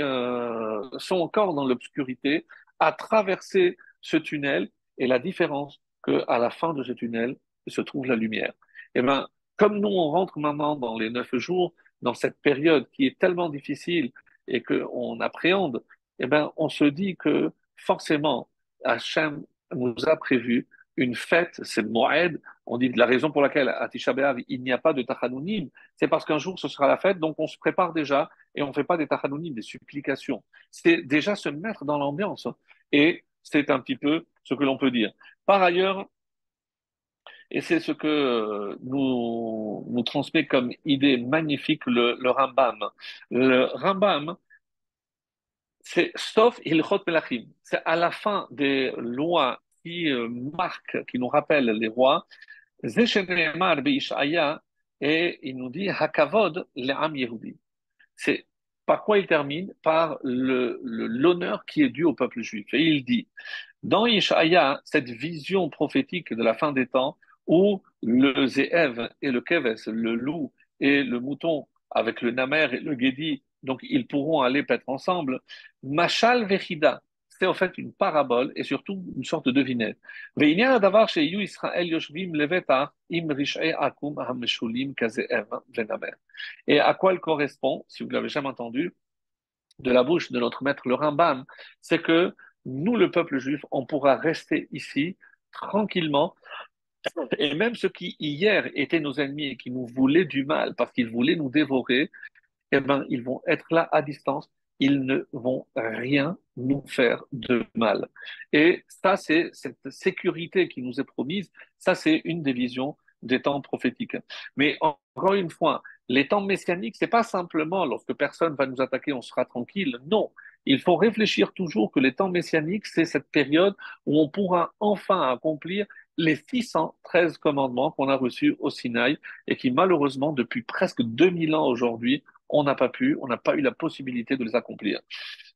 sont encore dans l'obscurité à traverser ce tunnel et la différence qu'à la fin de ce tunnel se trouve la lumière. Et ben, comme nous, on rentre maintenant dans les 9 jours, dans cette période qui est tellement difficile et qu'on appréhende, et ben, on se dit que forcément, Hachem nous a prévu une fête, c'est le Moed. On dit la raison pour laquelle à Tisha B'Av, il n'y a pas de Tachanounim, c'est parce qu'un jour ce sera la fête, donc on se prépare déjà et on ne fait pas des Tachanounim, des supplications. C'est déjà se mettre dans l'ambiance. Et c'est un petit peu ce que l'on peut dire. Par ailleurs, et c'est ce que nous transmet comme idée magnifique le Rambam. Le Rambam, c'est sauf Hilchot Melachim. C'est à la fin des lois qui marquent, qui nous rappellent les rois. Zeh shene'emar be'Ishaya, et il nous dit Hakavod le'am Yehudi. C'est par quoi il termine? Par l'honneur qui est dû au peuple juif. Et il dit, dans Ishaïa, cette vision prophétique de la fin des temps, où le Zéev et le Keves, le loup et le mouton, avec le Namer et le Guédi, donc ils pourront aller paître ensemble, Machal Vechida, c'est en fait une parabole et surtout une sorte de devinette. Ve'inyan hadavar sheyu Israël yoshvim leveta im rish'ei akum hameshulim kaze'ev ve'namer. Et à quoi elle correspond, si vous ne l'avez jamais entendu, de la bouche de notre maître le Rambam, c'est que nous, le peuple juif, on pourra rester ici tranquillement, et même ceux qui hier étaient nos ennemis et qui nous voulaient du mal parce qu'ils voulaient nous dévorer, eh ben, ils vont être là à distance, ils ne vont rien nous faire de mal. Et ça, c'est cette sécurité qui nous est promise, ça, c'est une des visions des temps prophétiques. Mais encore une fois, les temps messianiques, c'est pas simplement lorsque personne va nous attaquer, on sera tranquille. Non, il faut réfléchir toujours que les temps messianiques, c'est cette période où on pourra enfin accomplir les 613 commandements qu'on a reçus au Sinaï et qui malheureusement, depuis presque 2000 ans aujourd'hui, on n'a pas eu la possibilité de les accomplir.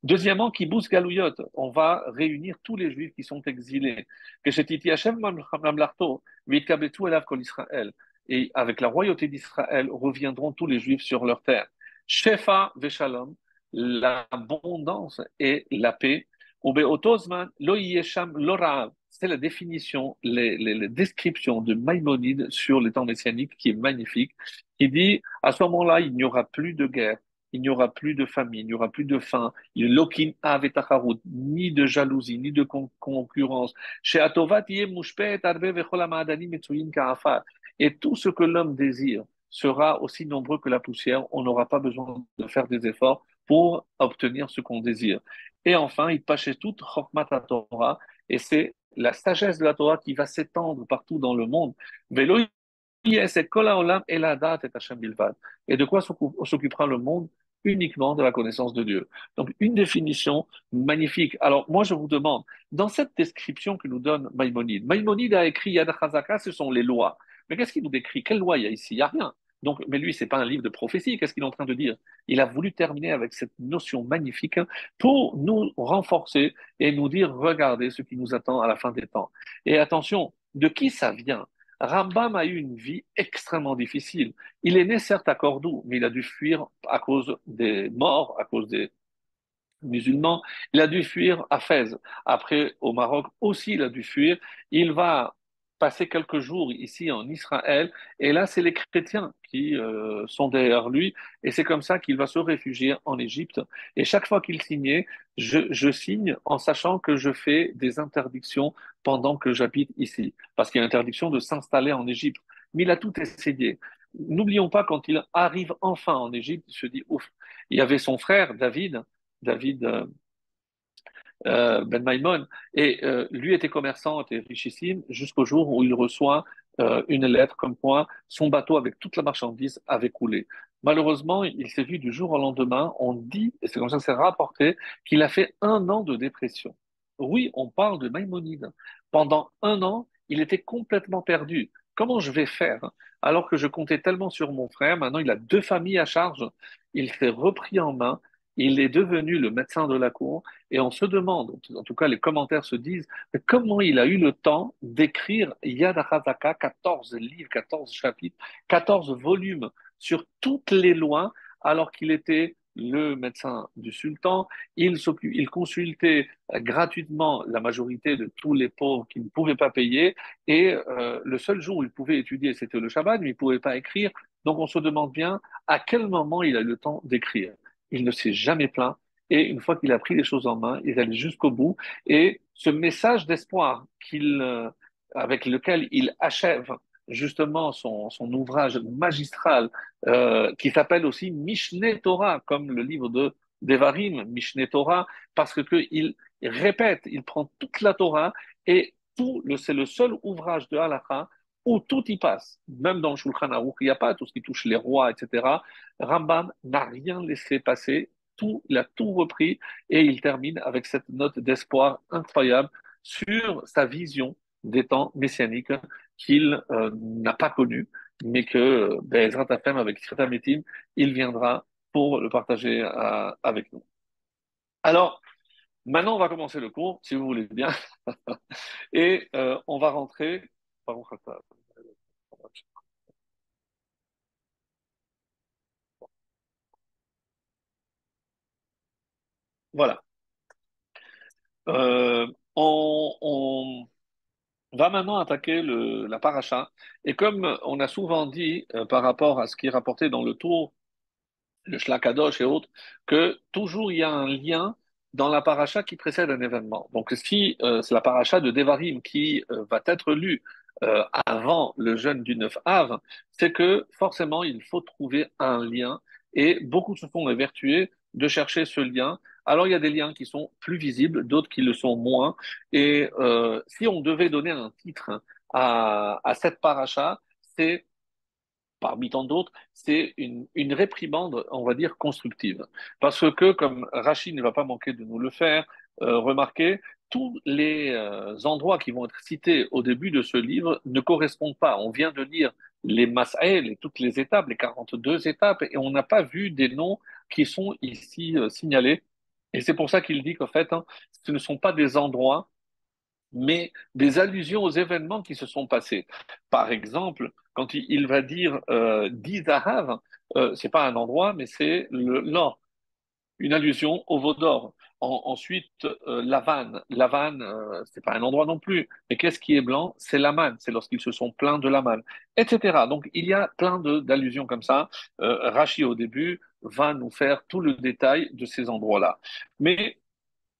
Deuxièmement, Kibbutz Galouyot, on va réunir tous les Juifs qui sont exilés. Que Shetiti Hashem Mamlarto, V'itkabetu elav kol Israël. Et avec la royauté d'Israël reviendront tous les Juifs sur leur terre. Shefa Veshalom, l'abondance et la paix. Ubeotozman lo yesham lorav. C'est la définition, les descriptions de Maïmonide sur les temps messianiques qui est magnifique. Il dit, à ce moment-là, il n'y aura plus de guerre, il n'y aura plus de famine, il n'y aura plus de faim, l'okin avetacharut, ni de jalousie, ni de concurrence. Chez Atovat yeh mushpet arbe vechol ha'ma'adanim metzuyin ka'afar. Et tout ce que l'homme désire sera aussi nombreux que la poussière. On n'aura pas besoin de faire des efforts pour obtenir ce qu'on désire. Et enfin, il passe tout chokmat Torah, et c'est la sagesse de la Torah qui va s'étendre partout dans le monde. Velo c'est kol haolam el hadat et Hashem bilvad. Et de quoi s'occupera le monde? Uniquement de la connaissance de Dieu. Donc, une définition magnifique. Alors, moi, je vous demande, dans cette description que nous donne Maïmonide, Maïmonide a écrit Yad HaZaka, ce sont les lois. Mais qu'est-ce qu'il nous décrit? Quelle loi il y a ici? Il n'y a rien. Donc, mais lui, c'est pas un livre de prophétie. Qu'est-ce qu'il est en train de dire? Il a voulu terminer avec cette notion magnifique pour nous renforcer et nous dire, regardez ce qui nous attend à la fin des temps. Et attention, de qui ça vient? Rambam a eu une vie extrêmement difficile. Il est né certes à Cordoue, mais il a dû fuir à cause des morts, à cause des musulmans. Il a dû fuir à Fès. Après, au Maroc aussi, il a dû fuir. Il va passer quelques jours ici en Israël, et là, c'est les chrétiens qui sont derrière lui, et c'est comme ça qu'il va se réfugier en Égypte. Et chaque fois qu'il signait, je signe en sachant que je fais des interdictions pendant que j'habite ici, parce qu'il y a interdiction de s'installer en Égypte. Mais il a tout essayé. N'oublions pas, quand il arrive enfin en Égypte, il se dit, ouf, il y avait son frère David Ben Maimon, et lui était commerçant, était richissime, jusqu'au jour où il reçoit une lettre comme quoi son bateau avec toute la marchandise avait coulé. Malheureusement, il s'est vu du jour au lendemain, on dit, et c'est comme ça que c'est rapporté, qu'il a fait 1 an de dépression. Oui, on parle de Maïmonide. Pendant 1 an, il était complètement perdu. Comment je vais faire? Alors que je comptais tellement sur mon frère, maintenant il a 2 familles à charge. Il s'est repris en main, il est devenu le médecin de la cour et on se demande, en tout cas les commentaires se disent, mais comment il a eu le temps d'écrire Yad HaChazaka, 14 livres, 14 chapitres, 14 volumes sur toutes les lois alors qu'il était le médecin du sultan. Il consultait gratuitement la majorité de tous les pauvres qui ne pouvaient pas payer et le seul jour où il pouvait étudier, c'était le Shabbat, mais il ne pouvait pas écrire. Donc on se demande bien à quel moment il a eu le temps d'écrire. Il ne s'est jamais plaint. Et une fois qu'il a pris les choses en main, il est allé jusqu'au bout. Et ce message d'espoir avec lequel il achève justement son ouvrage magistral, qui s'appelle aussi Mishneh Torah, comme le livre de Devarim, Mishneh Torah, parce que il répète, il prend toute la Torah et c'est le seul ouvrage de halakha où tout y passe. Même dans le Shulchan Aruch, il n'y a pas tout ce qui touche les rois, etc. Rambam n'a rien laissé passer, il a tout repris et il termine avec cette note d'espoir incroyable sur sa vision des temps messianiques qu'il n'a pas connus, mais que Be'ezrat Hashem, avec Sirta Metim, il viendra pour le partager avec nous. Alors, maintenant, on va commencer le cours, si vous voulez bien, et on va rentrer. Pardon, voilà. Euh, on va maintenant attaquer la paracha. Et comme on a souvent dit par rapport à ce qui est rapporté dans le tour, le Shlakadosh et autres, que toujours il y a un lien dans la paracha qui précède un événement. Donc si c'est la paracha de Devarim qui va être lue avant le jeûne du 9 Av, c'est que forcément il faut trouver un lien et beaucoup se font évertuer de chercher ce lien. Alors il y a des liens qui sont plus visibles, d'autres qui le sont moins. Et si on devait donner un titre à cette paracha, c'est parmi tant d'autres, c'est une réprimande, on va dire, constructive. Parce que, comme Rachid ne va pas manquer de nous le faire remarquer, tous les endroits qui vont être cités au début de ce livre ne correspondent pas. On vient de lire les Mas'el, toutes les étapes, les 42 étapes, et on n'a pas vu des noms qui sont ici signalés. Et c'est pour ça qu'il dit qu'en fait, hein, ce ne sont pas des endroits mais des allusions aux événements qui se sont passés. Par exemple, quand il va dire Dizahav, c'est pas un endroit, mais c'est l'or, une allusion au veau d'or. Ensuite, Lavan, c'est pas un endroit non plus. Mais qu'est-ce qui est blanc? C'est la manne, c'est lorsqu'ils se sont plaints de la manne, etc. Donc il y a plein d'allusions comme ça. Rachi au début va nous faire tout le détail de ces endroits-là. Mais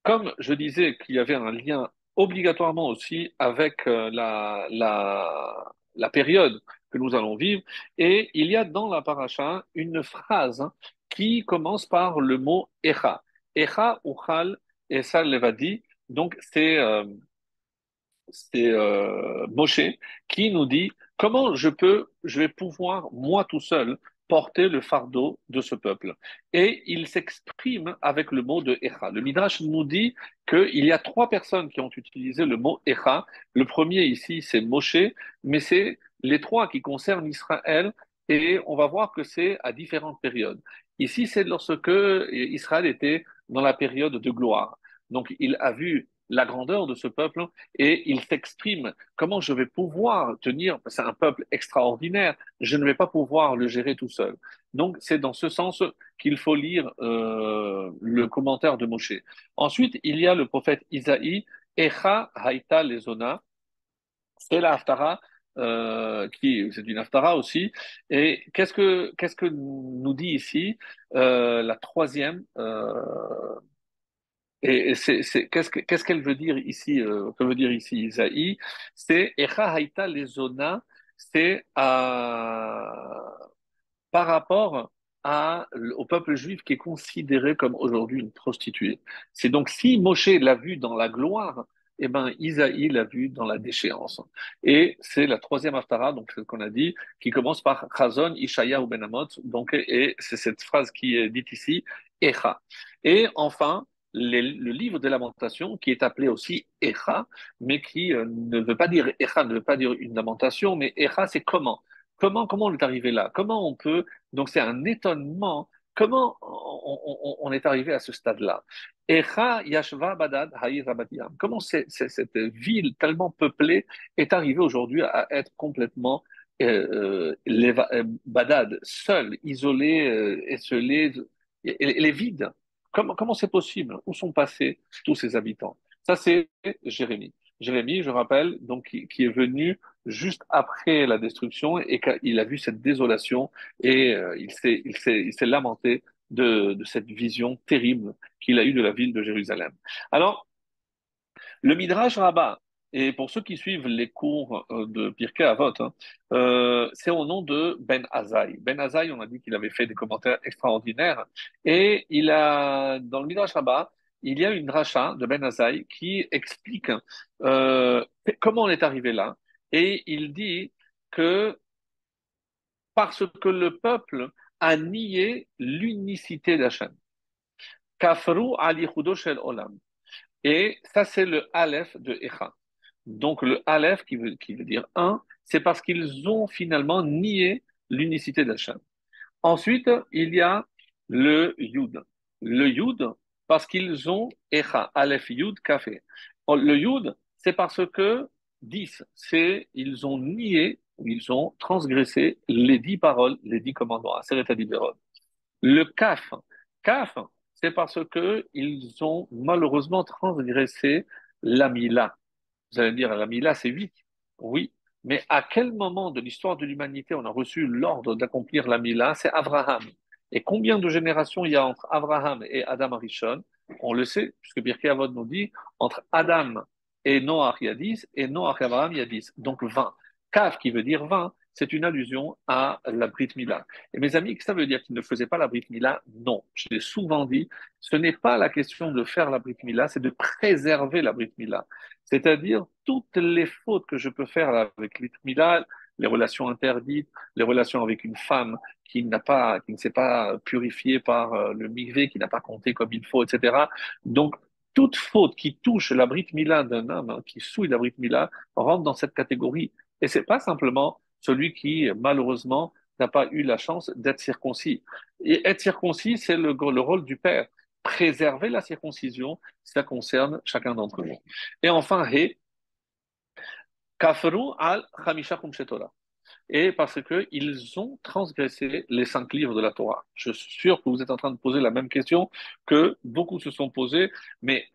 comme je disais qu'il y avait un lien obligatoirement aussi avec la période que nous allons vivre, et il y a dans la paracha une phrase hein, qui commence par le mot Echa. Echa, Uchal, Esa Levadi. Donc c'est Moshe qui nous dit comment je vais pouvoir, moi tout seul, porter le fardeau de ce peuple. Et il s'exprime avec le mot de Echa. Le Midrash nous dit qu'il y a trois personnes qui ont utilisé le mot Echa. Le premier ici, c'est Moshe, mais c'est les trois qui concernent Israël et on va voir que c'est à différentes périodes. Ici, c'est lorsque Israël était dans la période de gloire. Donc, il a vu la grandeur de ce peuple et il s'exprime comment je vais pouvoir tenir, c'est un peuple extraordinaire, je ne vais pas pouvoir le gérer tout seul. Donc c'est dans ce sens qu'il faut lire le commentaire de Moshe. Ensuite, il y a le prophète Isaïe, Echa Haïta Lezona, c'est la Haftara, c'est une Haftara aussi. Et qu'est-ce que nous dit ici la troisième qu'est-ce qu'elle veut dire ici, que veut dire ici Isaïe? C'est Echa Haïta Lezona, c'est par rapport au peuple juif qui est considéré comme aujourd'hui une prostituée. C'est donc si Moshe l'a vu dans la gloire, eh ben Isaïe l'a vu dans la déchéance. Et c'est la troisième haftara, donc ce qu'on a dit, qui commence par Chazon, Ishaya ou Ben Amot. Donc et c'est cette phrase qui est dite ici, Echa. Et enfin le livre des Lamentations, qui est appelé aussi Echa, mais qui ne veut pas dire Echa, ne veut pas dire une lamentation, mais Echa, c'est comment. Comment on est arrivé là? Comment on peut... Donc c'est un étonnement comment on est arrivé à ce stade-là? Echa Yashva Badad Haïr Rabadiam. Comment cette ville tellement peuplée est arrivée aujourd'hui à être complètement Badad, seule, isolée, esselée, elle est vide. Comment c'est possible? Où sont passés tous ces habitants? Ça, c'est Jérémie. Jérémie, je rappelle, donc, qui est venu juste après la destruction et qu'il a vu cette désolation et il s'est lamenté de cette vision terrible qu'il a eue de la ville de Jérusalem. Alors, le Midrash Rabbah, et pour ceux qui suivent les cours de Pirkei Avot, hein, c'est au nom de Ben Azaï. Ben Azaï, on a dit qu'il avait fait des commentaires extraordinaires, et dans le Midrash Rabbah, il y a une dracha de Ben Azaï qui explique euh, comment on est arrivé là, et il dit que parce que le peuple a nié l'unicité d'Hachem. Kafru ali shel olam. Et ça, c'est le Aleph de Echa. Donc, le Aleph, qui veut dire un, c'est parce qu'ils ont finalement nié l'unicité d'Hachem. Ensuite, il y a le Yud. Le Yud, parce qu'ils ont Echa, Aleph, Yud, Kafé. Le Yud, c'est parce que 10, c'est ils ont nié, ou ils ont transgressé les 10 paroles, les 10 commandements, Aseret Adiberot. Le Kaf, Kaf, c'est parce que ils ont malheureusement transgressé la Mila. Vous allez me dire, la Mila, c'est 8. Oui, mais à quel moment de l'histoire de l'humanité on a reçu l'ordre d'accomplir la Mila? C'est Abraham. Et combien de générations il y a entre Abraham et Adam Arishon? On le sait, puisque Birkei Avot nous dit, entre Adam et Noach, il y a 10, et Noach et Abraham, il y a 10. Donc 20. Kaf, qui veut dire 20, c'est une allusion à la Brit Mila. Et mes amis, que ça veut dire qu'ils ne faisaient pas la Brit Mila? Non. Je l'ai souvent dit, ce n'est pas la question de faire la Brit Mila, c'est de préserver la Brit Mila. C'est-à-dire toutes les fautes que je peux faire avec l'itmila, les relations interdites, les relations avec une femme qui ne s'est pas purifiée par le mikvé, qui n'a pas compté comme il faut, etc. Donc, toute faute qui touche la Brit Mila d'un homme, hein, qui souille la Brit Mila, rentre dans cette catégorie. Et c'est pas simplement celui qui, malheureusement, n'a pas eu la chance d'être circoncis. Et être circoncis, c'est le rôle du père. Préserver la circoncision, ça concerne chacun d'entre nous. Et enfin, He, Kaferu al Chamisha Chumshe Torah. Et parce qu'ils ont transgressé les 5 livres de la Torah. Je suis sûr que vous êtes en train de poser la même question que beaucoup se sont posés, mais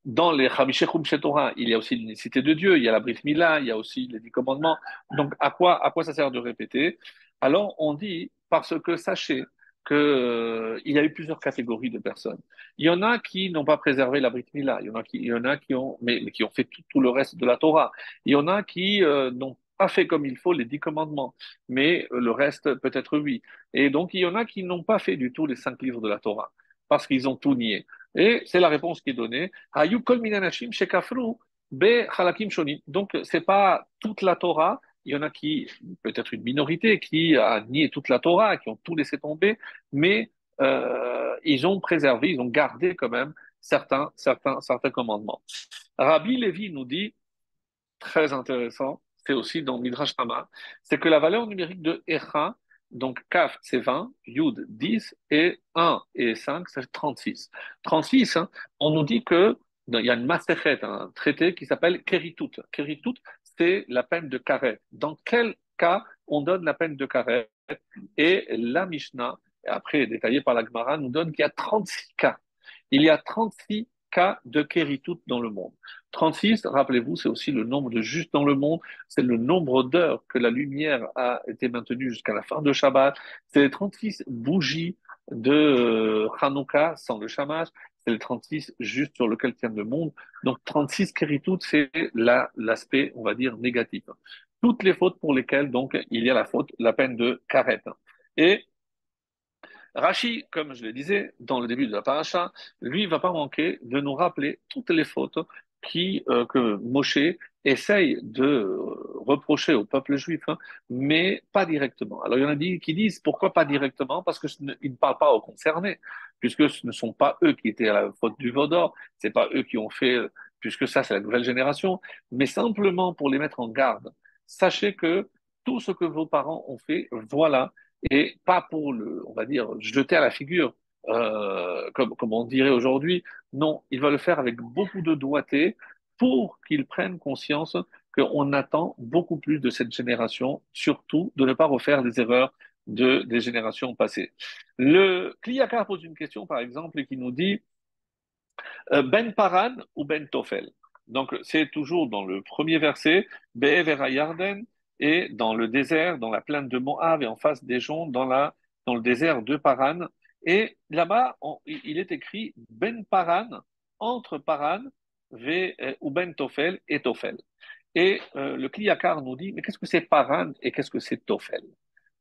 dans les Chamisha Chumshe Torah, il y a aussi l'unicité de Dieu, il y a la Brit Mila, il y a aussi les 10 commandements. Donc, à quoi ça sert de répéter? Alors, on dit, parce que sachez que, il y a eu plusieurs catégories de personnes. Il y en a qui n'ont pas préservé la Brit Mila, il y en a qui ont, mais qui ont fait tout le reste de la Torah. Il y en a qui n'ont pas fait comme il faut les 10 commandements, mais le reste peut-être oui. Et donc il y en a qui n'ont pas fait du tout les 5 livres de la Torah, parce qu'ils ont tout nié. Et c'est la réponse qui est donnée. Hayu kol minanashim shekafru be halakim shonim. Donc c'est pas toute la Torah. Il y en a qui, peut-être une minorité, qui a nié toute la Torah, qui ont tout laissé tomber, mais ils ont préservé, ils ont gardé quand même certains commandements. Rabbi Lévi nous dit, très intéressant, c'est aussi dans Midrash Rabbah, c'est que la valeur numérique de Echa, donc Kaf c'est 20, Yud 10 et 1 et 5 c'est 36. 36, hein, on nous dit que il y a une masechet, un traité qui s'appelle Keritut. Keritut, c'est la peine de karet. Dans quel cas on donne la peine de karet? Et la Mishnah, et après détaillé par la Gemara, nous donne qu'il y a 36 cas. Il y a 36 cas de Keritut dans le monde. 36, rappelez-vous, c'est aussi le nombre de justes dans le monde, c'est le nombre d'heures que la lumière a été maintenue jusqu'à la fin de Shabbat, c'est les 36 bougies de Hanouka sans le shamash, c'est les 36 juste sur lequel tient le monde. Donc 36 kéritut, c'est l'aspect, on va dire, négatif. Toutes les fautes pour lesquelles, donc, il y a la faute, la peine de karet. Et Rashi, comme je le disais dans le début de la paracha, lui, il va pas manquer de nous rappeler toutes les fautes que Moshe essaye de reprocher au peuple juif, hein, mais pas directement. Alors, il y en a qui disent pourquoi pas directement? Parce que ils ne parlent pas aux concernés, puisque ce ne sont pas eux qui étaient à la faute du veau d'or, c'est pas eux qui ont fait, puisque ça, c'est la nouvelle génération, mais simplement pour les mettre en garde. Sachez que tout ce que vos parents ont fait, voilà, et pas pour on va dire, jeter à la figure, comme on dirait aujourd'hui. Non, il va le faire avec beaucoup de doigté pour qu'ils prennent conscience qu'on attend beaucoup plus de cette génération, surtout de ne pas refaire les erreurs des générations passées. Le Kliyakar pose une question, par exemple, qui nous dit Ben Paran ou Ben Tofel. Donc, c'est toujours dans le premier verset, Be'ever Yarden, et dans le désert, dans la plaine de Moab, et en face des gens, dans le désert de Paran. Et là-bas, il est écrit Ben Paran, entre Paran, ou Ben Tofel et Tofel. Et le Kliyakar nous dit, mais qu'est-ce que c'est Paran et qu'est-ce que c'est Tofel?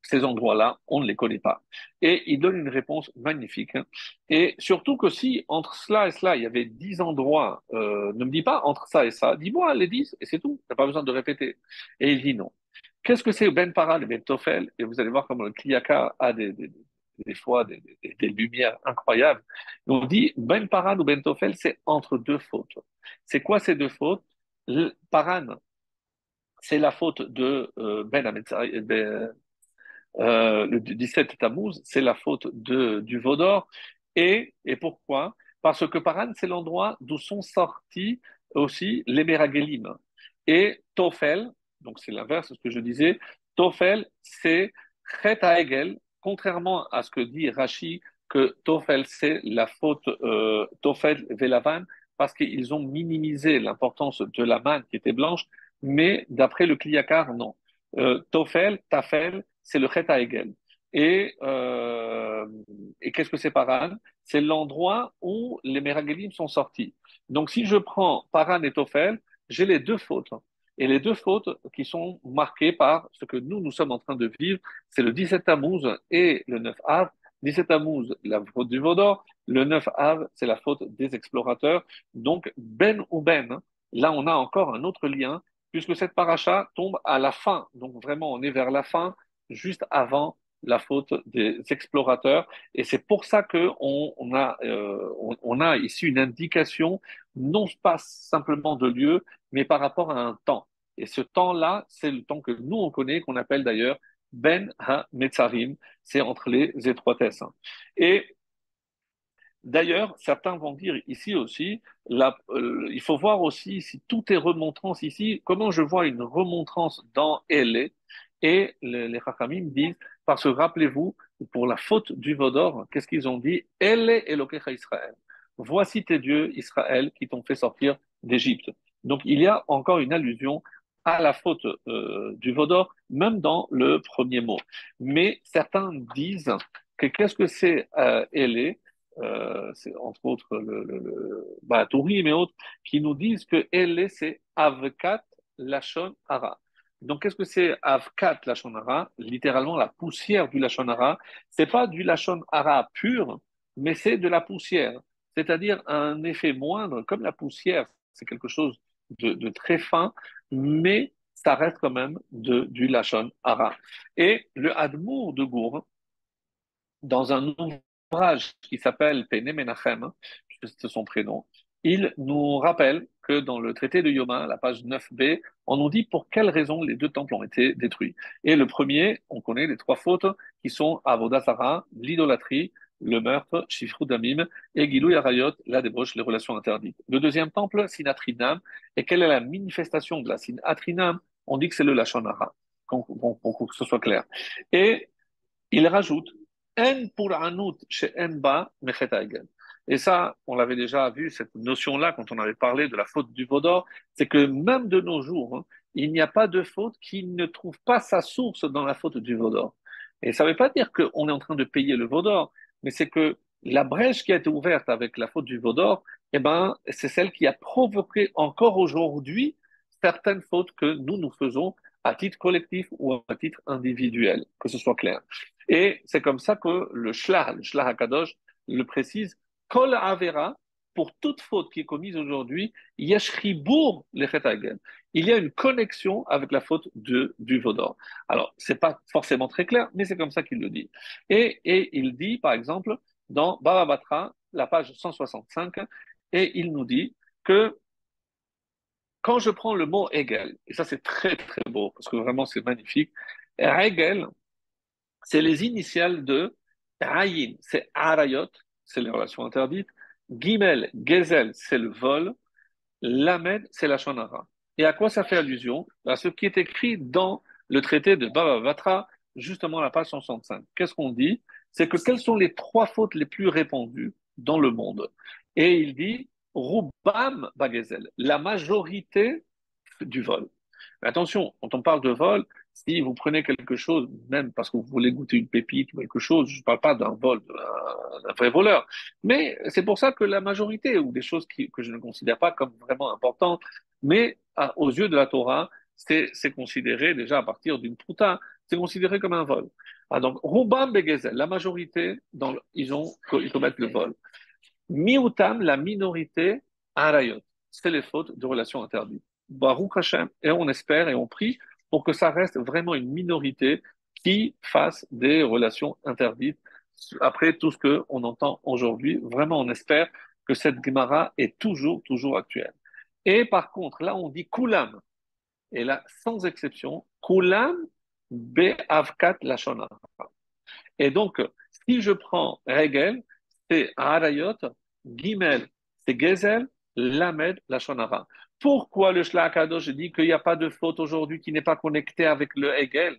Ces endroits-là, on ne les connaît pas. Et il donne une réponse magnifique, hein. Et surtout que si entre cela et cela, il y avait 10 endroits, ne me dis pas entre ça et ça, dis-moi les 10 et c'est tout, tu n'as pas besoin de répéter. Et il dit non. Qu'est-ce que c'est Ben Paran et Ben Tofel? Et vous allez voir comment le Kliyaka a des fois des lumières incroyables. On dit Ben Paran ou Ben Tofel, c'est entre deux fautes. C'est quoi ces deux fautes? Paran, c'est la faute de Ben Ametzai, le 17 Tammuz, c'est la faute du Vaudor. Et pourquoi? Parce que Paran, c'est l'endroit d'où sont sortis aussi les Méragelim. Et Tofel, donc c'est l'inverse de ce que je disais, Tofel, c'est Chet Hegel, contrairement à ce que dit Rashi, que Tofel, c'est la faute Tofel Velavan, parce qu'ils ont minimisé l'importance de la manne qui était blanche, mais d'après le Kliyakar, non. Tofel, Tafel, c'est le Chet Hegel. Et, euh, et qu'est-ce que c'est Paran? C'est l'endroit où les Méragelim sont sortis. Donc, si je prends Paran et Tofel, j'ai les deux fautes. Et les deux fautes qui sont marquées par ce que nous sommes en train de vivre, c'est le 17 Tammuz et le 9 Av. 17 Tammuz, la faute du Vaudor. Le 9 Av, c'est la faute des explorateurs. Donc, Ben ou Ben, là, on a encore un autre lien puisque cette paracha tombe à la fin. Donc vraiment, on est vers la fin, juste avant la faute des explorateurs. Et c'est pour ça on a ici une indication, non pas simplement de lieu, mais par rapport à un temps. Et ce temps-là, c'est le temps que nous, on connaît, qu'on appelle d'ailleurs Ben Ha-Metzarim, c'est entre les étroitesses. Et d'ailleurs, certains vont dire ici aussi, il faut voir aussi si tout est remontrance ici, comment je vois une remontrance dans Elle. Et les Chachamim disent, parce que rappelez-vous, pour la faute du Vaudor, qu'est-ce qu'ils ont dit? Elle est Elokecha Israël. Voici tes dieux, Israël, qui t'ont fait sortir d'Égypte. Donc il y a encore une allusion à la faute du Vaudor, même dans le premier mot. Mais certains disent que qu'est-ce que c'est Elle? C'est entre autres Tourim et autres, qui nous disent que Elle, c'est Avkat Lachon Hara. Donc, qu'est-ce que c'est Avkat Lachon Hara? Littéralement, la poussière du Lachon Hara. C'est pas du Lachon Hara pur, mais c'est de la poussière. C'est-à-dire un effet moindre, comme la poussière, c'est quelque chose de très fin, mais ça reste quand même du Lachon Hara. Et le Hadmour de Gour, dans un ouvrage qui s'appelle Pene Menachem, c'est son prénom, il nous rappelle que dans le traité de Yoma, la page 9b, on nous dit pour quelles raisons les deux temples ont été détruits. Et le premier, on connaît les trois fautes qui sont Avodah Zarah, l'idolâtrie, le meurtre, Shifrut Damim, et Gilou Yarayot, la débauche, les relations interdites. Le deuxième temple, Sinatrinam, et quelle est la manifestation de la Sinatrinam? On dit que c'est le Lashon Hara, pour que ce soit clair. Et il rajoute En pour Anout chez Enba Mechet Hagen. Et ça, on l'avait déjà vu, cette notion-là, quand on avait parlé de la faute du Vaudor, c'est que même de nos jours, hein, il n'y a pas de faute qui ne trouve pas sa source dans la faute du Vaudor. Et ça ne veut pas dire qu'on est en train de payer le Vaudor, mais c'est que la brèche qui a été ouverte avec la faute du Vaudor, eh ben, c'est celle qui a provoqué encore aujourd'hui certaines fautes que nous faisons à titre collectif ou à titre individuel, que ce soit clair. Et c'est comme ça que le Shlach HaKadosh, le précise, Kol Avera, pour toute faute qui est commise aujourd'hui, Yeshribour le Chetagel. Il y a une connexion avec la faute du Vaudor. Alors, c'est pas forcément très clair, mais c'est comme ça qu'il le dit. Et il dit, par exemple, dans Baba Batra, la page 165, et il nous dit que quand je prends le mot Hegel, et ça c'est très très beau, parce que vraiment c'est magnifique, Hegel, c'est les initiales de Ayin, c'est Arayot, c'est les relations interdites. Gimel, Gezel, c'est le vol. Lamed, c'est la Shonara. Et à quoi ça fait allusion? À ce qui est écrit dans le traité de Baba Batra, justement à la page 165. Qu'est-ce qu'on dit? C'est que quelles sont les trois fautes les plus répandues dans le monde? Et il dit, Rubam Bagezel, la majorité du vol. Mais attention, quand on parle de vol, si vous prenez quelque chose, même parce que vous voulez goûter une pépite ou quelque chose, je ne parle pas d'un vol, d'un vrai voleur. Mais c'est pour ça que la majorité, ou des choses que je ne considère pas comme vraiment importantes, mais aux yeux de la Torah, c'est considéré déjà à partir d'une prouta, c'est considéré comme un vol. Ah, donc, Roubam Begezel, la majorité, ils commettent le vol. Miutam, la minorité, Arayot. C'est les fautes de relations interdites. Baruch Hashem, et on espère et on prie pour que ça reste vraiment une minorité qui fasse des relations interdites. Après tout ce qu'on entend aujourd'hui, vraiment on espère que cette Gemara est toujours actuelle. Et par contre, là on dit Kulam, et là sans exception, Kulam Be'avkat Lashon Hara. Et donc, si je prends Regel, c'est Harayot, Gimel, c'est Gezel, Lamed, la Shonara. Pourquoi le Shlach Kadosh dit qu'il n'y a pas de faute aujourd'hui qui n'est pas connectée avec le Hegel,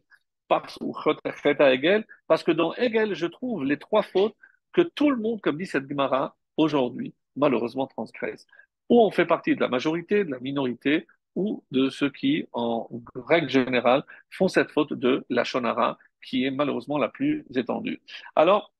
ou Hegel? Parce que dans Hegel, je trouve les trois fautes que tout le monde, comme dit cette Gemara, aujourd'hui, malheureusement transgresse. Ou on fait partie de la majorité, de la minorité, ou de ceux qui, en règle générale, font cette faute de la Shonara, qui est malheureusement la plus étendue. Alors,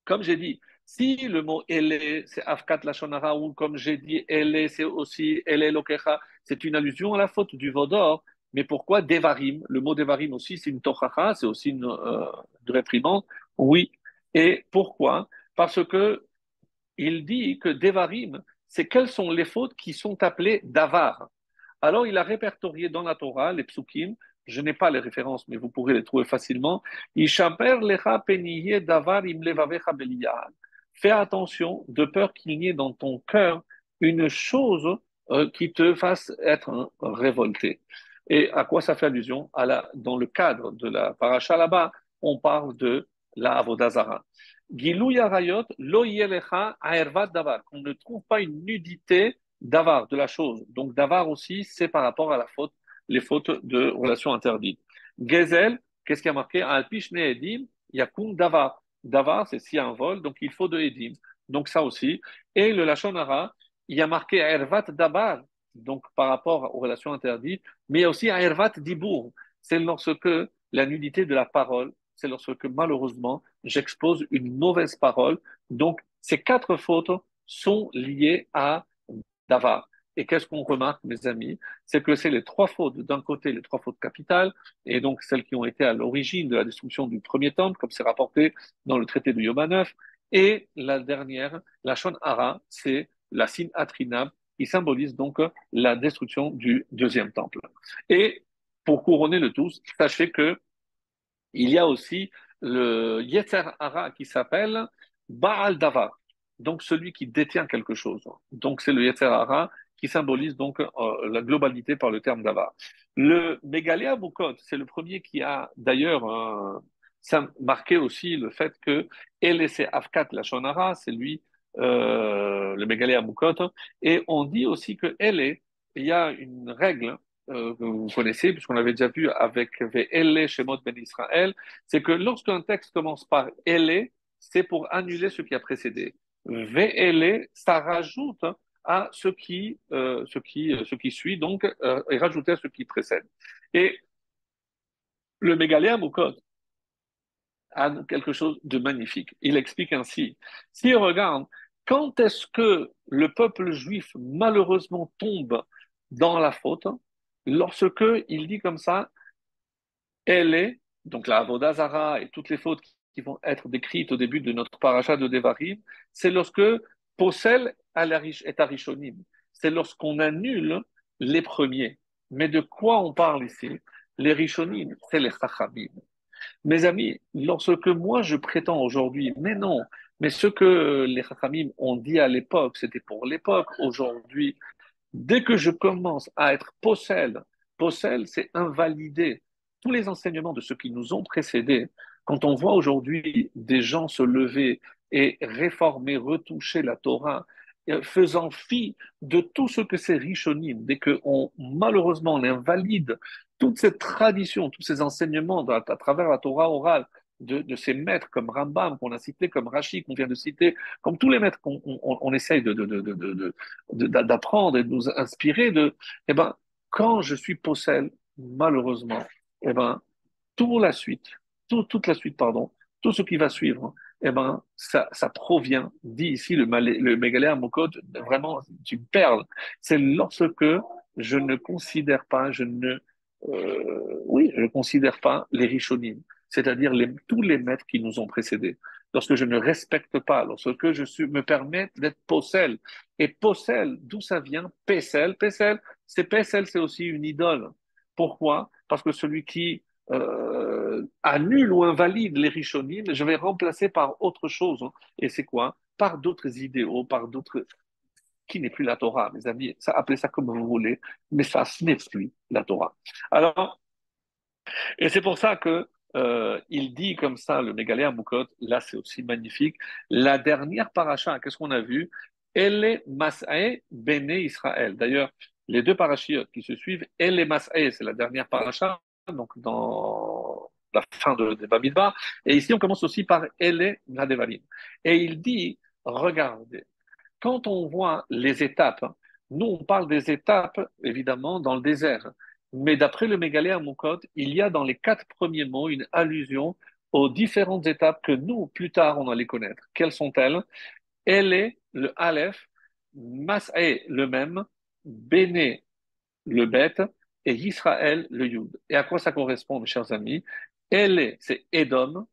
comme j'ai dit, si le mot Ele, c'est Afkat Lashonara, ou comme j'ai dit, Ele, c'est aussi Ele Lokecha, c'est une allusion à la faute du Vaudor. Mais pourquoi Devarim? Le mot Devarim aussi, c'est une Tochacha, c'est aussi une réprimande. Oui. Et pourquoi? Parce que il dit que Devarim, c'est quelles sont les fautes qui sont appelées Davar. Alors, il a répertorié dans la Torah les psukim. Je n'ai pas les références, mais vous pourrez les trouver facilement. Ishaper lecha peniye davar im levavecha beliyah. Fais attention, de peur qu'il n'y ait dans ton cœur une chose qui te fasse être révolté. Et à quoi ça fait allusion? Dans le cadre de la paracha là-bas, on parle de la avodazara. Gilou yarayot lo yelecha aervat davar. Qu'on ne trouve pas une nudité d'avar, de la chose. Donc d'avar aussi, c'est par rapport à la faute, les fautes de relations interdites. Gezel, qu'est-ce qui a marqué? Alpishne edim, yakum davar. Davar, c'est s'il y a un vol, donc il faut de edim. Donc ça aussi. Et le lachon hara, il y a marqué ervat dabar, donc par rapport aux relations interdites, mais il y a aussi ervat dibour. C'est lorsque la nudité de la parole, c'est lorsque malheureusement j'expose une mauvaise parole. Donc ces quatre fautes sont liées à Davar. Et qu'est-ce qu'on remarque, mes amis? C'est que c'est les trois fautes, d'un côté, les trois fautes capitales, et donc celles qui ont été à l'origine de la destruction du premier temple, comme c'est rapporté dans le traité de Yoma 9, et la dernière, la Shon Hara, c'est la Sin Atrinab, qui symbolise donc la destruction du deuxième temple. Et pour couronner le tout, sachez que il y a aussi le Yetzer Hara qui s'appelle Baal Davar, donc celui qui détient quelque chose. Donc c'est le Yetzer Hara qui symbolise donc la globalité par le terme Davar. Le Megaléa Mukot, c'est le premier qui a d'ailleurs ça marqué aussi le fait que Elese Afkat la Shonara, c'est lui le Megaléa Mukot, et on dit aussi que Ele, il y a une règle que vous connaissez, puisqu'on l'avait déjà vu avec Ve'ele Shemot Ben Israël, c'est que lorsqu'un texte commence par Ele, c'est pour annuler ce qui a précédé. Ve'ele, ça rajoute à ce qui suit, donc, et rajouter à ce qui précède. Et le Mégaléa Mukot a quelque chose de magnifique. Il explique ainsi, si on regarde, quand est-ce que le peuple juif malheureusement tombe dans la faute? Lorsque il dit comme ça, elle est, donc la Avodazara et toutes les fautes qui vont être décrites au début de notre paracha de Devarim, c'est lorsque Possel est Arishonim. C'est lorsqu'on annule les premiers. Mais de quoi on parle ici? Les Rishonim, c'est les Chachamim. Mes amis, lorsque moi je prétends aujourd'hui, mais non, mais ce que les Chachamim ont dit à l'époque, c'était pour l'époque. Aujourd'hui, dès que je commence à être possède, c'est invalider tous les enseignements de ceux qui nous ont précédés. Quand on voit aujourd'hui des gens se lever et réformer, retoucher la Torah, faisant fi de tout ce que c'est Rishonim, dès qu'on malheureusement on invalide toute cette tradition, tous ces enseignements à travers la Torah orale de ces maîtres comme Rambam qu'on a cité, comme Rashi qu'on vient de citer, comme tous les maîtres qu'on essaye d'apprendre et de nous inspirer eh ben, quand je suis possède, malheureusement, eh ben, toute la suite, toute la suite, pardon, tout ce qui va suivre, eh ben, ça provient, dit ici le Mégalère Mokot, vraiment, c'est une perle. C'est lorsque je ne considère pas, oui, je ne considère pas les Rishonim, c'est-à-dire tous les maîtres qui nous ont précédés. Lorsque je ne respecte pas, lorsque me permets d'être possèle. Et possèle, d'où ça vient? Pécelle, c'est aussi une idole. Pourquoi? Parce que celui qui annule ou invalide les Rishonim, je vais remplacer par autre chose. Hein. Et c'est quoi? Par d'autres idéaux, par d'autres qui n'est plus la Torah, mes amis. Ça, appelez ça comme vous voulez, mais ça, ce n'est plus la Torah. Alors, et c'est pour ça que il dit comme ça, le Mégaléa Moukot, là c'est aussi magnifique. La dernière paracha, qu'est-ce qu'on a vu? Elle est Mas'ae Béné Israël. D'ailleurs, les deux parachiotes qui se suivent, elle est Mas'ae, c'est la dernière paracha, donc dans la fin des Bamidbar. Et ici, on commence aussi par elle est Nadevalim. Et il dit, regardez, quand on voit les étapes, nous on parle des étapes évidemment dans le désert, mais d'après le Mégalé Moukot, il y a dans les quatre premiers mots une allusion aux différentes étapes que nous, plus tard, on allait connaître. Quelles sont-elles? Elle est le Aleph, Mas'e le même, Béné le Bet et Israël le Yud. Et à quoi ça correspond, mes chers amis? Elle est, c'est Edom,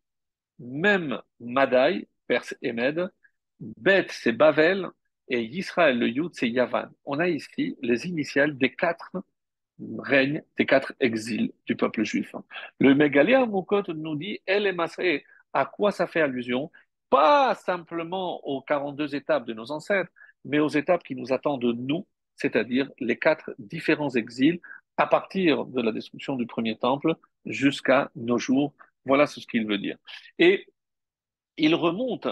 même Madaï, Perse et Mède, Beth, c'est Bavel, et Israël, le Yud, c'est Yavan. On a ici les initiales des quatre règnes, des quatre exils du peuple juif. Le Mégaléa Moukot nous dit, El et Masré, à quoi ça fait allusion? Pas simplement aux 42 étapes de nos ancêtres, mais aux étapes qui nous attendent de nous, c'est-à-dire les quatre différents exils à partir de la destruction du premier temple jusqu'à nos jours. Voilà ce qu'il veut dire. Et il remonte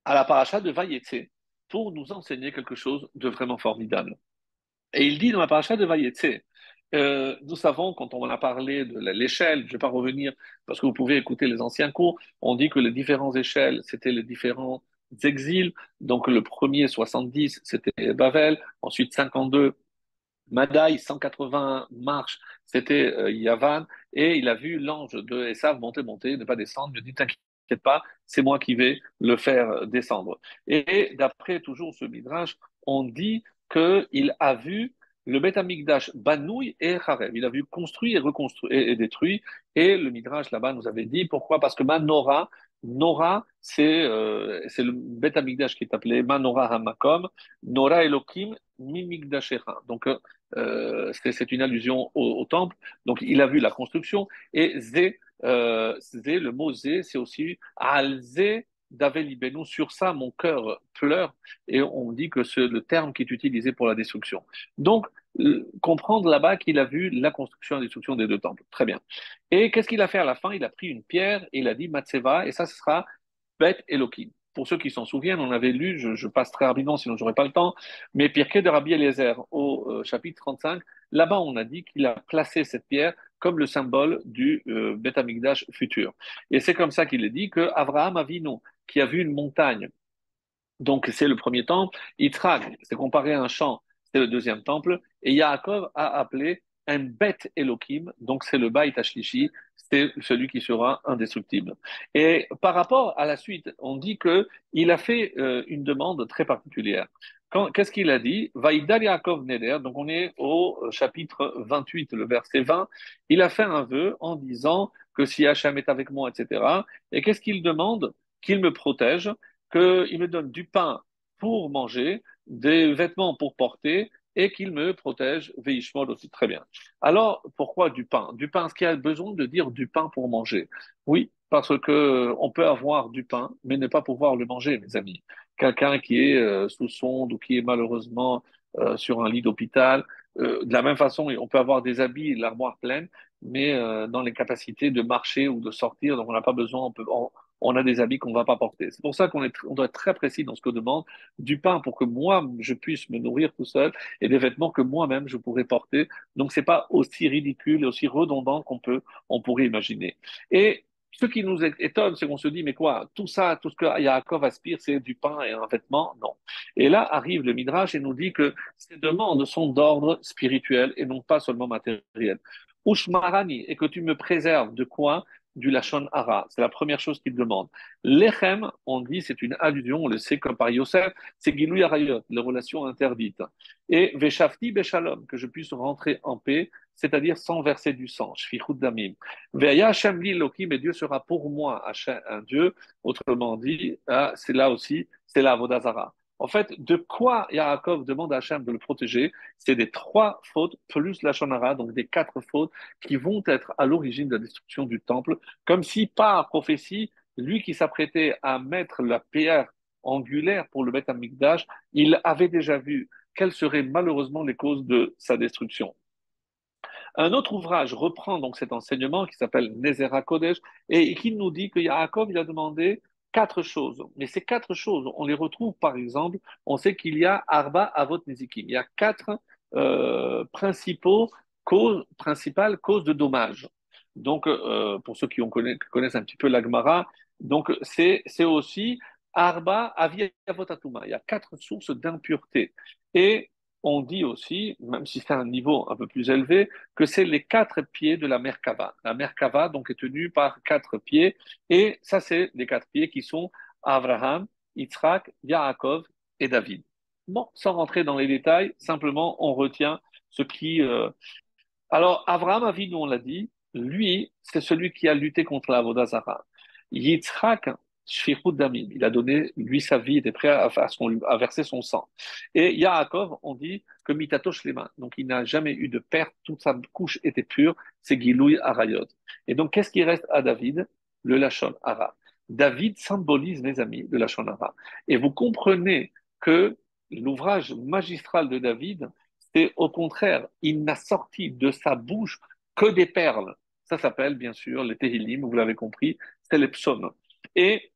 à la paracha de Vayetse pour nous enseigner quelque chose de vraiment formidable. Et il dit dans la paracha de Vayetse, nous savons, quand on a parlé de l'échelle, je ne vais pas revenir parce que vous pouvez écouter les anciens cours, on dit que les différentes échelles, c'était les différents exils. Donc le premier 70, c'était Bavel, ensuite 52, Madaï, 180 marches, c'était Yavan, et il a vu l'ange de Esav monter, ne pas descendre. Il lui dit, t'inquiète pas, c'est moi qui vais le faire descendre. Et d'après toujours ce midrash, on dit qu'il a vu le Beth Amikdash Banouï et Kharev. Il a vu construit et reconstruit et détruit. Et le midrash là-bas nous avait dit pourquoi? Parce que Nora, c'est le Beth Amikdash qui est appelé Manora Hamakom, Nora Elohim Mimikdashecha. Donc c'est une allusion au temple. Donc, il a vu la construction. Et Zé, le mot Zé, c'est aussi Al-Zé d'Avel Ibenu. Sur ça, mon cœur pleure. Et on dit que c'est le terme qui est utilisé pour la destruction. Donc, comprendre là-bas qu'il a vu la construction et la destruction des deux temples. Très bien. Et qu'est-ce qu'il a fait à la fin? Il a pris une pierre et il a dit Matseva, et ça, ce sera Beth Elohim. Pour ceux qui s'en souviennent, on avait lu, je passe très rapidement, sinon j'aurais pas le temps, mais Pirkei de Rabbi Eliezer au chapitre 35, là-bas on a dit qu'il a placé cette pierre comme le symbole du Beth Amikdash futur. Et c'est comme ça qu'il est dit que Abraham Avinu, qui a vu une montagne, donc c'est le premier temple, Yitzhak, c'est comparé à un champ, c'est le deuxième temple, et Yaakov a appelé un Beth Elohim, donc c'est le Beit Hashlishi, c'est celui qui sera indestructible. Et par rapport à la suite, on dit que il a fait une demande très particulière. Qu'est-ce qu'il a dit? Vaïdal Yaakov Neder, donc on est au chapitre 28, le verset 20, il a fait un vœu en disant que si Hachem est avec moi, etc. Et qu'est-ce qu'il demande? Qu'il me protège, qu'il me donne du pain pour manger, des vêtements pour porter et qu'il me protège, Veishmol aussi très bien. Alors, pourquoi du pain? Du pain, est-ce qu'il y a besoin de dire du pain pour manger? Oui, parce que on peut avoir du pain, mais ne pas pouvoir le manger, mes amis. Quelqu'un qui est sous sonde ou qui est malheureusement sur un lit d'hôpital, de la même façon, on peut avoir des habits, l'armoire pleine, mais dans les capacités de marcher ou de sortir. Donc, on n'a pas besoin, on a des habits qu'on ne va pas porter. C'est pour ça on doit être très précis dans ce que demande du pain pour que moi, je puisse me nourrir tout seul et des vêtements que moi-même, je pourrais porter. Donc, c'est pas aussi ridicule et aussi redondant on pourrait imaginer. Et ce qui nous étonne, c'est qu'on se dit, mais quoi, tout ça, tout ce que Yaakov aspire, c'est du pain et un vêtement? Non. Et là arrive le Midrash et nous dit que ces demandes sont d'ordre spirituel et non pas seulement matériel. Ushmarani, et que tu me préserves de quoi? Du Lachon Hara. C'est la première chose qu'il demande. Lechem, on dit, c'est une allusion, on le sait comme par Yosef, c'est Gilou Arayot, les relations interdites. Et Veshafti Beshalom, que je puisse rentrer en paix, c'est-à-dire sans verser du sang. Shfichut Damim. Veya Hashem li Elohim, et Dieu sera pour moi un Dieu. Autrement dit, c'est là aussi, c'est la Vodazara. En fait, de quoi Yaakov demande à Hachem de le protéger? C'est des trois fautes plus la Shonara, donc des quatre fautes qui vont être à l'origine de la destruction du temple, comme si par prophétie, lui qui s'apprêtait à mettre la pierre angulaire pour le Beth Amikdash, il avait déjà vu quelles seraient malheureusement les causes de sa destruction. Un autre ouvrage reprend donc cet enseignement qui s'appelle Nezera Kodesh et qui nous dit que Yaakov il a demandé quatre choses. Mais ces quatre choses, on les retrouve par exemple, on sait qu'il y a Arba Avot Nezikim. Il y a quatre principales causes de dommages. Donc, pour ceux connaissent un petit peu l'Agmara, donc c'est aussi Arba Avi Avot Atuma. Il y a quatre sources d'impureté. Et on dit aussi, même si c'est un niveau un peu plus élevé, que c'est les quatre pieds de la Merkava. La Merkava, donc, est tenue par quatre pieds, et ça, c'est les quatre pieds qui sont Abraham, Yitzhak, Yaakov et David. Bon, sans rentrer dans les détails, simplement, on retient ce qui... Alors, Abraham Avinu, on l'a dit, lui, c'est celui qui a lutté contre la Vodazara. Yitzhak, Shfichut Damim, il a donné, lui, sa vie, il était prêt à verser son sang. Et Yaakov, on dit que Mitato Shlema, donc il n'a jamais eu de perte, toute sa couche était pure, c'est Gilouï Arayot. Et donc, qu'est-ce qui reste à David? Le Lachon Hara. David symbolise, mes amis, le Lachon Hara. Et vous comprenez que l'ouvrage magistral de David, c'est au contraire, il n'a sorti de sa bouche que des perles. Ça s'appelle, bien sûr, les Tehillim, vous l'avez compris, c'est les psaumes. Et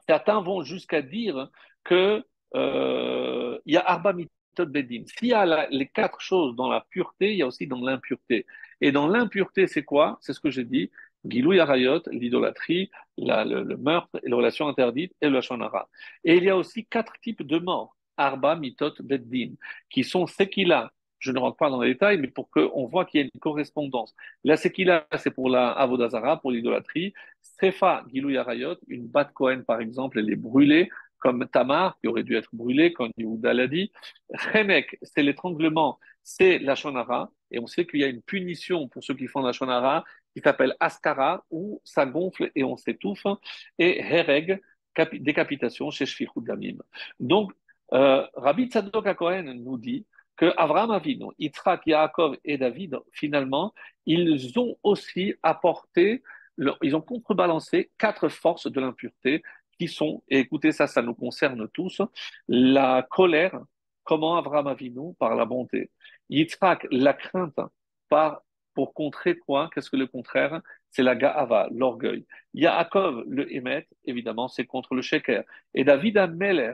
certains vont jusqu'à dire que il y a Arba Mitot Bedin. S'il y a les quatre choses dans la pureté, il y a aussi dans l'impureté. Et dans l'impureté, c'est quoi? C'est ce que j'ai dit. Gilou Yarayot, l'idolâtrie, le meurtre et les relations interdites et le Shonara. Et il y a aussi quatre types de morts. Arba Mitot Beddin, qui sont Sekila. Je ne rentre pas dans les détails, mais pour qu'on voit qu'il y a une correspondance. La Sekila, c'est pour la Avodazara, pour l'idolâtrie. Strefa, Gilou Yarayot, une batte Cohen par exemple, elle est brûlée, comme Tamar, qui aurait dû être brûlée, comme Yehuda l'a dit. Chemek, c'est l'étranglement, c'est la Shonara, et on sait qu'il y a une punition pour ceux qui font la Shonara, qui s'appelle Askara, où ça gonfle et on s'étouffe, et Hereg, décapitation chez Shfichut Damim. Donc, Rabbi Tzadok HaKohen nous dit que Avraham Avinu, Yitzhak, Yaakov et David, finalement, ils ont aussi apporté ils ont contrebalancé quatre forces de l'impureté qui sont, et écoutez, ça nous concerne tous, la colère, comment Avraham Avinu, par la bonté. Yitzhak, la crainte, par, pour contrer quoi? Qu'est-ce que le contraire? C'est la ga'ava, l'orgueil. Yaakov, le émet, évidemment, c'est contre le sheker. Et David Ameler,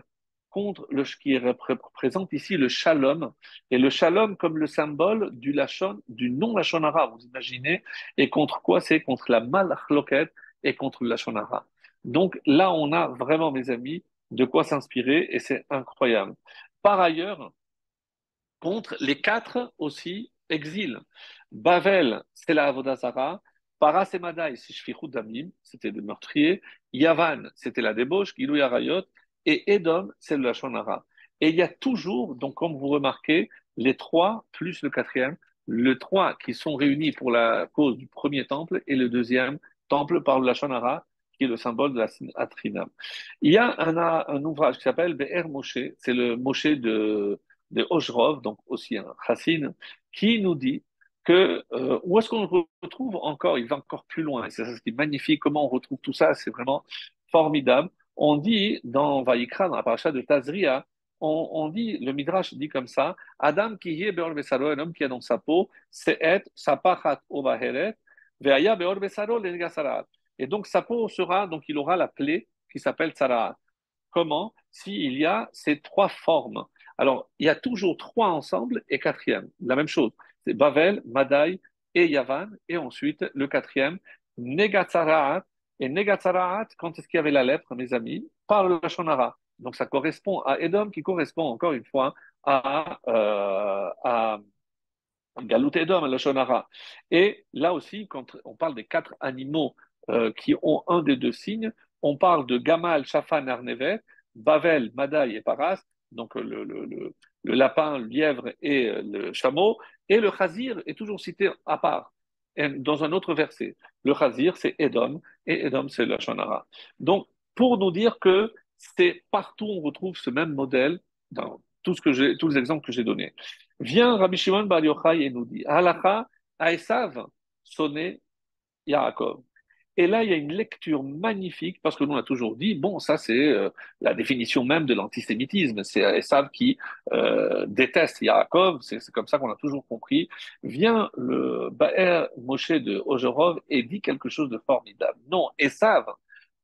contre qui représente ici le shalom, et le shalom comme le symbole du lachon, du non-lachon arabe, vous imaginez, et contre quoi? C'est contre la malachloket et contre le lachon arabe. Donc là, on a vraiment, mes amis, de quoi s'inspirer, et c'est incroyable. Par ailleurs, contre les quatre aussi exils. Bavel, c'est la Avodazara. Parasemadaï, c'est Shfichut Damim, c'était des meurtriers. Yavan, c'était la débauche, Gilou Yarayot. Et Edom, c'est le Lachon Hara. Et il y a toujours, donc comme vous remarquez, les trois plus le quatrième, les trois qui sont réunis pour la cause du premier temple et le deuxième temple par le Lachon Hara, qui est le symbole de la Atrinam. Il y a un ouvrage qui s'appelle Be'er Moshe, c'est le Moshe de Ojrov, donc aussi un chassid, qui nous dit que où est-ce qu'on retrouve encore, il va encore plus loin, et c'est ça ce qui est magnifique, comment on retrouve tout ça, c'est vraiment formidable. On dit dans Vaïkra, dans la paracha de Tazria, on dit, le Midrash dit comme ça, Adam qui y est beor besaro, un homme qui est dans sa peau, c'est être sapachat ovaheret, veaya beor besaro lenega sarat. Et donc sa peau sera, donc il aura la plaie qui s'appelle sarat. Comment? S'il y a ces trois formes. Alors, il y a toujours trois ensemble et quatrième. La même chose. C'est Bavel, Madaï et Yavan. Et ensuite, le quatrième, Negatsaraat. Et Negatsaraat, quand est-ce qu'il y avait la lèpre, mes amis? Par le Lashon Hara. Donc, ça correspond à Edom, qui correspond encore une fois à Galout Edom, le Shonara. Et là aussi, quand on parle des quatre animaux qui ont un des deux signes, on parle de Gamal, Shafan, Arnevet, Bavel, Madaï et Paras, donc le lapin, le lièvre et le chameau, et le Chazir est toujours cité à part, dans un autre verset. Le Chazir, c'est Edom, et Edom, c'est le Shonara. Donc, pour nous dire que c'est partout on retrouve ce même modèle dans tous les exemples que j'ai donnés. Vient Rabbi Shimon Bar Yochai et nous dit, Halakha, Aesav, sonné Yaakov. Et là, il y a une lecture magnifique, parce que nous, on a toujours dit, bon, ça, c'est la définition même de l'antisémitisme. C'est Esav qui déteste Yaakov, c'est comme ça qu'on a toujours compris. Vient le Baer Moshe de Ojorov et dit quelque chose de formidable. Non, Esav,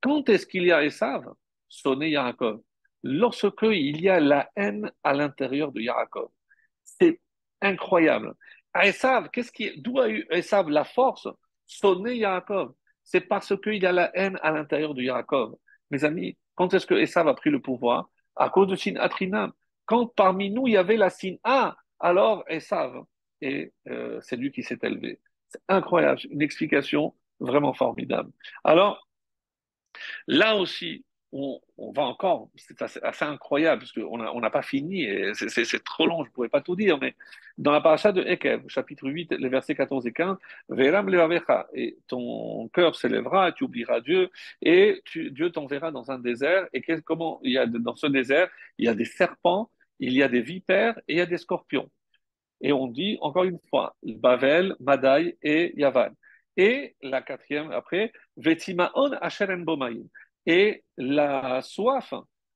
quand est-ce qu'il y a Esav? Sonné Yaakov. Lorsque il y a la haine à l'intérieur de Yaakov. C'est incroyable. Esav, d'où a eu Esav la force? Sonner Yaakov. C'est parce qu'il y a la haine à l'intérieur de Yaakov. Mes amis, quand est-ce que Esav a pris le pouvoir? À cause de Sin Quand parmi nous il y avait la Sin alors Esav, et c'est lui qui s'est élevé. C'est incroyable, une explication vraiment formidable. Alors, là aussi, on va encore, c'est assez incroyable, parce qu'on n'a pas fini, et c'est trop long, je ne pourrais pas tout dire, mais dans la paracha de Ekev, chapitre 8, les versets 14 et 15, Ve'elam levavecha, et ton cœur s'élèvera, tu oublieras Dieu, et Dieu t'enverra dans un désert, et comment il y a dans ce désert, il y a des serpents, il y a des vipères, et il y a des scorpions. Et on dit, encore une fois, Bavel, Madaï et Yavan. Et la quatrième, après, Vetimaon Asher Bomaïm. Et la soif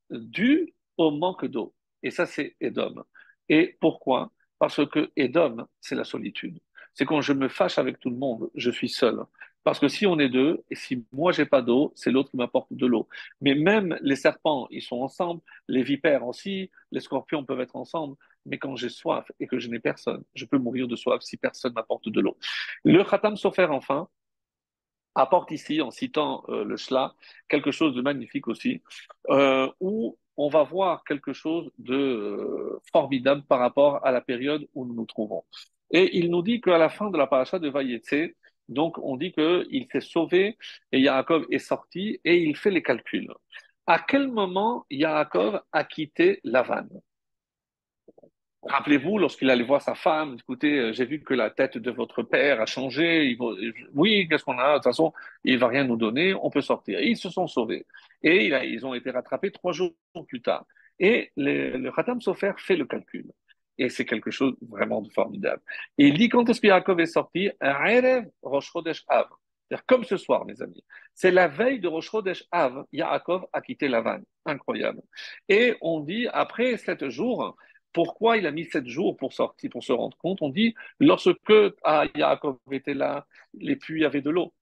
due au manque d'eau. Et ça, c'est Edom. Et pourquoi? Parce que Edom, c'est la solitude. C'est quand je me fâche avec tout le monde, je suis seul. Parce que si on est deux, et si moi j'ai pas d'eau, c'est l'autre qui m'apporte de l'eau. Mais même les serpents, ils sont ensemble, les vipères aussi, les scorpions peuvent être ensemble. Mais quand j'ai soif et que je n'ai personne, je peux mourir de soif si personne m'apporte de l'eau. Le Khatam Sofer, enfin, apporte ici, en citant le Shla, quelque chose de magnifique aussi, où on va voir quelque chose de formidable par rapport à la période où nous nous trouvons. Et il nous dit qu'à la fin de la paracha de Vayetse, donc on dit qu'il s'est sauvé et Yaakov est sorti et il fait les calculs. À quel moment Yaakov a quitté Lavan? Rappelez-vous, lorsqu'il allait voir sa femme, écoutez, j'ai vu que la tête de votre père a changé. Oui, qu'est-ce qu'on a? De toute façon, il va rien nous donner, on peut sortir. Et ils se sont sauvés. Et ils ont été rattrapés 3 jours plus tard. Et le Khatam Sofer fait le calcul. Et c'est quelque chose vraiment de formidable. Et il dit quand est-ce que Yaakov est sorti? Erev Rosh Chodesh Av. C'est-à-dire comme ce soir, mes amis. C'est la veille de Rosh Chodesh Av, Yaakov a quitté la vanne. Incroyable. Et on dit, après 7 jours, pourquoi il a mis 7 jours pour sortir, pour se rendre compte? On dit, lorsque Yaakov était là, les puits avaient de l'eau.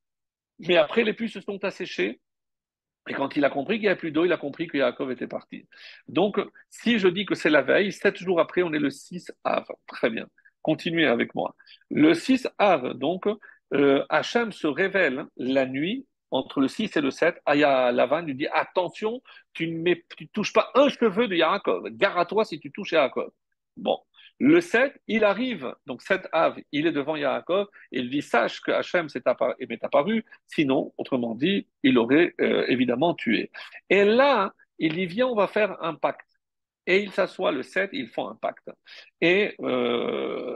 Mais après, les puits se sont asséchés. Et quand il a compris qu'il n'y avait plus d'eau, il a compris que Yaakov était parti. Donc, si je dis que c'est la veille, 7 jours après, on est le 6 Av. Très bien. Continuez avec moi. Le 6 Av, donc, Hachem se révèle la nuit entre le 6 et le 7. Aya Lavan lui dit attention, tu ne touches pas un cheveu de Yaakov. Gare à toi si tu touches Yaakov. Bon. Le 7, il arrive, donc 7 Av, il est devant Yaakov, et il dit sache que Hachem m'est apparu, sinon, autrement dit, il aurait évidemment tué. Et là, il dit viens, on va faire un pacte. Et il s'assoit le 7, ils font un pacte. Et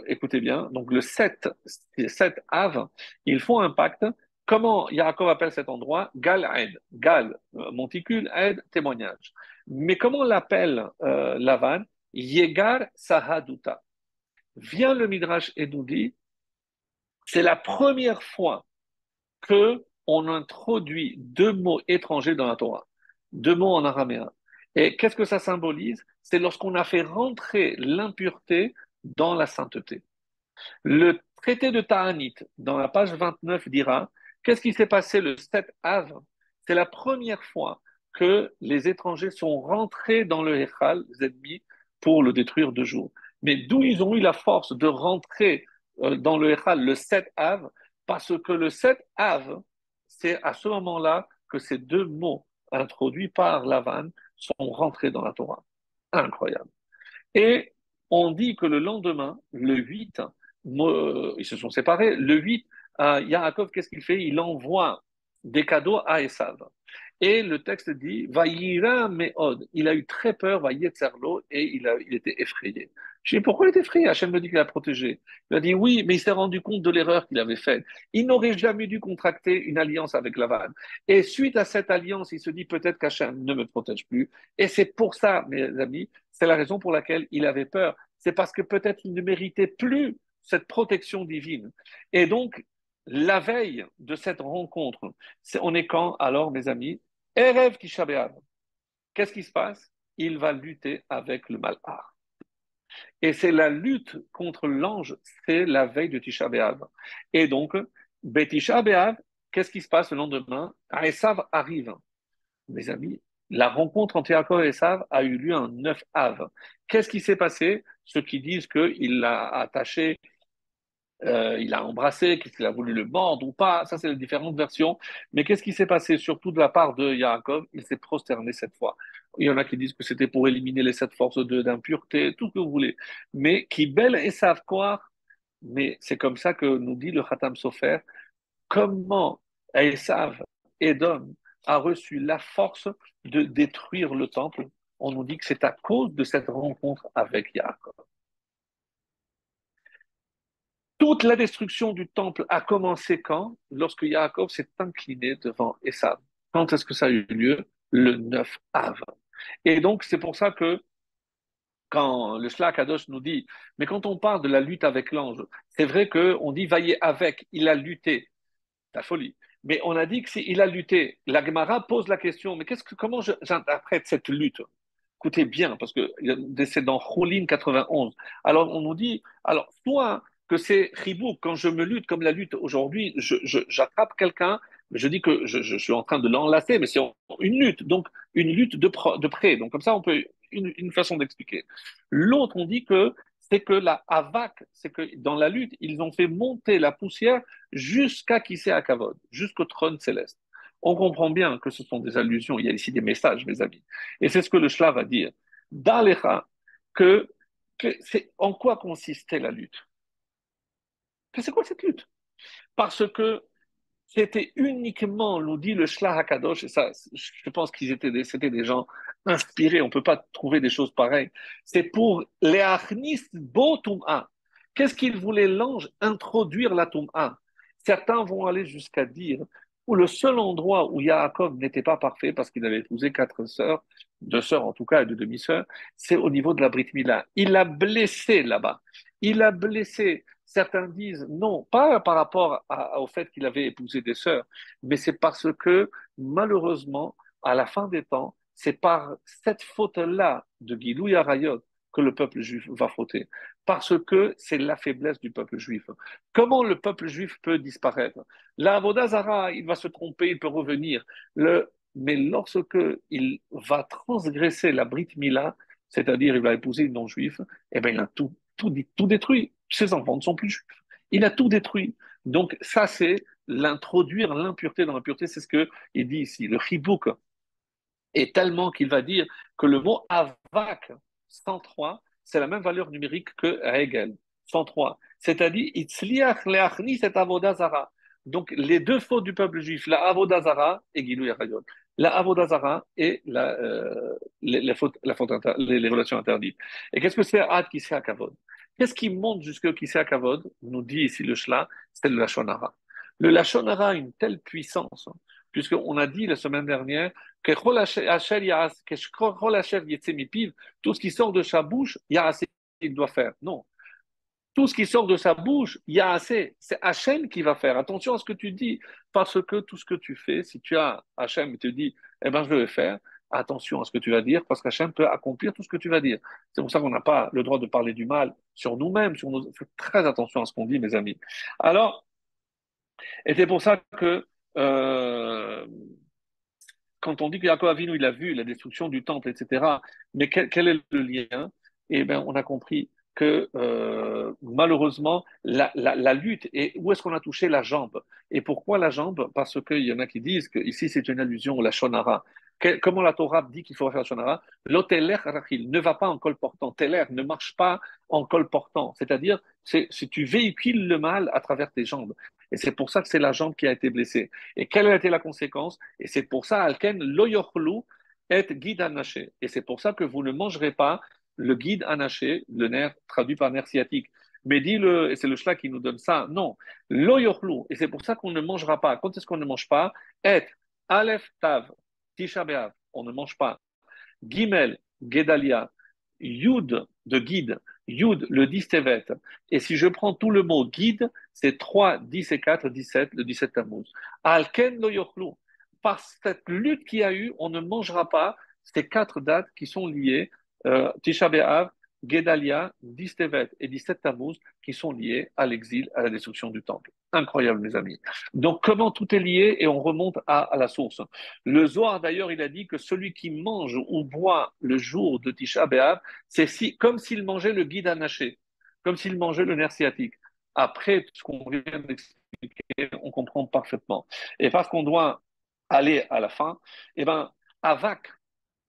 écoutez bien, donc le 7 Av, ils font un pacte. Comment Yaakov appelle cet endroit? Gal Aed. Gal, monticule, Aed, témoignage. Mais comment l'appelle Lavan? Yegar Sahaduta. Vient le Midrash et nous dit, c'est la première fois que on introduit 2 mots étrangers dans la Torah, 2 mots en araméen. Et qu'est-ce que ça symbolise? C'est lorsqu'on a fait rentrer l'impureté dans la sainteté. Le traité de Ta'anit, dans la page 29, dira qu'est-ce qui s'est passé le 7 Av? C'est la première fois que les étrangers sont rentrés dans le Héchal, les ennemis, pour le détruire de jour. Mais d'où ils ont eu la force de rentrer dans le Héchal le 7 Av? Parce que le 7 Av, c'est à ce moment-là que ces deux mots introduits par Lavan sont rentrés dans la Torah. Incroyable. Et on dit que le lendemain, le 8, ils se sont séparés. Le 8, Yaakov, qu'est-ce qu'il fait? Il envoie des cadeaux à Esav. Et le texte dit, Vayira meod. Il a eu très peur, Vayetzerlo, et il était effrayé. Je dis, pourquoi il est effrayé? Hachem me dit qu'il a protégé. Il a dit, oui, mais il s'est rendu compte de l'erreur qu'il avait faite. Il n'aurait jamais dû contracter une alliance avec Lavan. Et suite à cette alliance, il se dit, peut-être qu'Hachem ne me protège plus. Et c'est pour ça, mes amis, c'est la raison pour laquelle il avait peur. C'est parce que peut-être il ne méritait plus cette protection divine. Et donc, la veille de cette rencontre, on est quand alors, mes amis? Erev Tisha B'Av. Qu'est-ce qui se passe? Il va lutter avec le Malhar. Et c'est la lutte contre l'ange, c'est la veille de Tisha B'Av. Et donc, Betisha B'Av, qu'est-ce qui se passe le lendemain? Esav arrive. Mes amis, la rencontre entre Yaakov et Esav a eu lieu un 9 Av. Qu'est-ce qui s'est passé? Ceux qui disent qu'il l'a attaché, il l'a embrassé, qu'il a voulu le mordre ou pas, ça c'est les différentes versions. Mais qu'est-ce qui s'est passé surtout de la part de Yaakov? Il s'est prosterné cette fois. Il y en a qui disent que c'était pour éliminer les sept forces d'impureté, tout ce que vous voulez. Mais qui belle Esav quoi? Mais c'est comme ça que nous dit le Khatam Sofer, comment Esav, Edom, a reçu la force de détruire le temple. On nous dit que c'est à cause de cette rencontre avec Yaakov. Toute la destruction du temple a commencé quand? Lorsque Yaakov s'est incliné devant Esav. Quand est-ce que ça a eu lieu? Le 9 Av. Et donc, c'est pour ça que quand le Shlach Kadosh nous dit, mais quand on parle de la lutte avec l'ange, c'est vrai qu'on dit vaillez avec, il a lutté. La folie. Mais on a dit que s'il a lutté, la Gemara pose la question, mais comment j'interprète cette lutte? Écoutez bien, parce que c'est dans Choulin 91. Alors on nous dit, alors soit que c'est Chibouk, quand je me lutte comme la lutte aujourd'hui, j'attrape quelqu'un, je dis que je suis en train de l'enlacer, mais c'est une lutte, donc une lutte de près. Donc comme ça, on peut une façon d'expliquer. L'autre, on dit que c'est que la Havak, c'est que dans la lutte, ils ont fait monter la poussière jusqu'à Kisé Kavod, jusqu'au trône céleste. On comprend bien que ce sont des allusions, il y a ici des messages, mes amis. Et c'est ce que le Shla va dire. D'Alecha, que c'est en quoi consistait la lutte? C'est quoi cette lutte? Parce que c'était uniquement, nous dit le Shla Hakadosh, et ça, je pense c'était des gens inspirés, on ne peut pas trouver des choses pareilles. C'est pour les Achnis Bo Tum'a. Qu'est-ce qu'il voulait l'ange? Introduire la Tum'a. Certains vont aller jusqu'à dire où le seul endroit où Yaakov n'était pas parfait, parce qu'il avait épousé quatre sœurs, deux sœurs en tout cas et deux demi-sœurs, c'est au niveau de la Brit Mila. Il a blessé là-bas. Il a blessé. Certains disent non, pas par rapport au fait qu'il avait épousé des sœurs, mais c'est parce que malheureusement, à la fin des temps, c'est par cette faute-là de Gilou Yarayot que le peuple juif va fauter. Parce que c'est la faiblesse du peuple juif. Comment le peuple juif peut disparaître? La Avodazara, il va se tromper, il peut revenir. Mais lorsque il va transgresser la Brit Mila, c'est-à-dire il va épouser une non-juive, eh bien il a tout détruit. Ses enfants ne sont plus juifs. Il a tout détruit. Donc ça, c'est l'introduire l'impureté dans l'impureté, c'est ce qu'il dit ici. Le chibouk est tellement qu'il va dire que le mot avak, 103, c'est la même valeur numérique que Hegel, 103. C'est-à-dire, itzliach leachni cet avodazara. Donc, les deux fautes du peuple juif, la avodazara et Gilou Yarayot. La avodazara et les relations interdites. Et qu'est-ce que c'est ad kisei kavod? Qu'est-ce qui monte jusqu'au kisei kavod? Nous dit ici le Shla, c'est le Lashon Hara. Le Lashon Hara a une telle puissance, puisqu'on a dit la semaine dernière que tout ce qui sort de sa bouche, il y a assez, il doit faire. Non. Tout ce qui sort de sa bouche, il y a assez. C'est Hachem qui va faire. Attention à ce que tu dis, parce que tout ce que tu fais, si tu as Hachem qui te dit, eh ben, je vais faire, attention à ce que tu vas dire, parce qu'Hachem peut accomplir tout ce que tu vas dire. C'est pour ça qu'on n'a pas le droit de parler du mal sur nous-mêmes, sur nos... Faites très attention à ce qu'on dit, mes amis. Alors, et c'est pour ça que euh, quand on dit que Yaakov Avinu, il a vu la destruction du temple, etc., mais quel est le lien? Eh bien, on a compris que malheureusement, la lutte, et où est-ce qu'on a touché la jambe? Et pourquoi la jambe? Parce qu'il y en a qui disent que ici c'est une allusion à la shonara. Comment la Torah dit qu'il faut faire la shonara? L'oteler rachil ne va pas en col portant. Teler ne marche pas en col portant. C'est-à-dire, si tu véhicules le mal à travers tes jambes. Et c'est pour ça que c'est la jambe qui a été blessée. Et quelle a été la conséquence? Et c'est pour ça, Alken, lo yochlu et guide anaché. Et c'est pour ça que vous ne mangerez pas le guide anaché, le nerf traduit par nerf sciatique. Mais dis-le, et c'est le shla qui nous donne ça, non, lo yochlu. Et c'est pour ça qu'on ne mangera pas. Quand est-ce qu'on ne mange pas? Et Aleph Tav, Tisha B'Av, on ne mange pas. Gimel, Gedalia, Yud de guide, Yud le 10 Tevet. Et si je prends tout le mot guide, c'est 3, 10 et 4, 17, le 17 Tammuz. Alken lo yochlu. Par cette lutte qu'il y a eu, on ne mangera pas ces quatre dates qui sont liées, Tisha B'Av, Gedalia, 10 Tevet et 17 Tammuz, qui sont liées à l'exil, à la destruction du temple. Incroyable, mes amis. Donc, comment tout est lié et on remonte à la source. Le Zohar, d'ailleurs, il a dit que celui qui mange ou boit le jour de Tisha B'Av, c'est comme s'il mangeait le guide anaché, comme s'il mangeait le nerf sciatique. Après ce qu'on vient d'expliquer, on comprend parfaitement. Et parce qu'on doit aller à la fin, eh ben, Avak,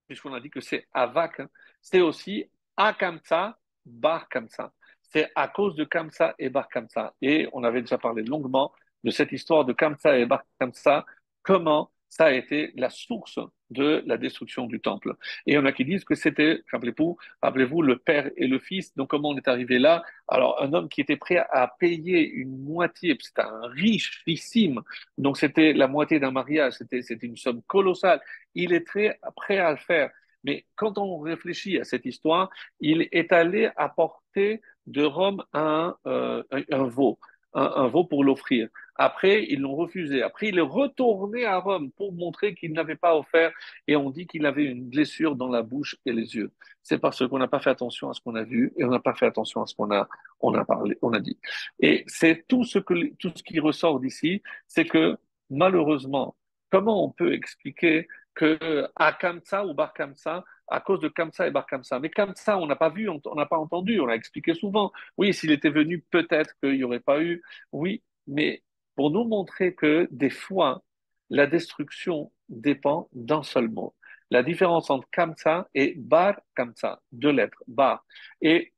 puisqu'on a dit que c'est Avak, hein, c'est aussi Akamsa, Bar Kamsa. C'est à cause de Kamsa et Bar Kamsa. Et on avait déjà parlé longuement de cette histoire de Kamsa et Bar Kamsa, comment ça a été la source de la destruction du temple. Et il y en a qui disent que c'était, rappelez-vous, le père et le fils. Donc comment on est arrivé là? Alors un homme qui était prêt à payer une moitié, c'était un richissime, donc c'était la moitié d'un mariage, c'était une somme colossale. Il est très prêt à le faire. Mais quand on réfléchit à cette histoire, il est allé apporter de Rome un veau, un veau pour l'offrir. Après, ils l'ont refusé. Après, il est retourné à Rome pour montrer qu'il n'avait pas offert et on dit qu'il avait une blessure dans la bouche et les yeux. C'est parce qu'on n'a pas fait attention à ce qu'on a vu et on n'a pas fait attention à ce on a parlé, on a dit. Et c'est tout ce qui ressort d'ici, c'est que malheureusement, comment on peut expliquer que à Kamsa ou Bar Kamsa, à cause de Kamsa et Bar Kamsa. Mais Kamsa, on n'a pas vu, on n'a pas entendu, on l'a expliqué souvent. Oui, s'il était venu, peut-être qu'il n'y aurait pas eu. Oui, mais pour nous montrer que des fois, la destruction dépend d'un seul mot. La différence entre Kamsa et Bar Kamsa, deux lettres, Bar. Et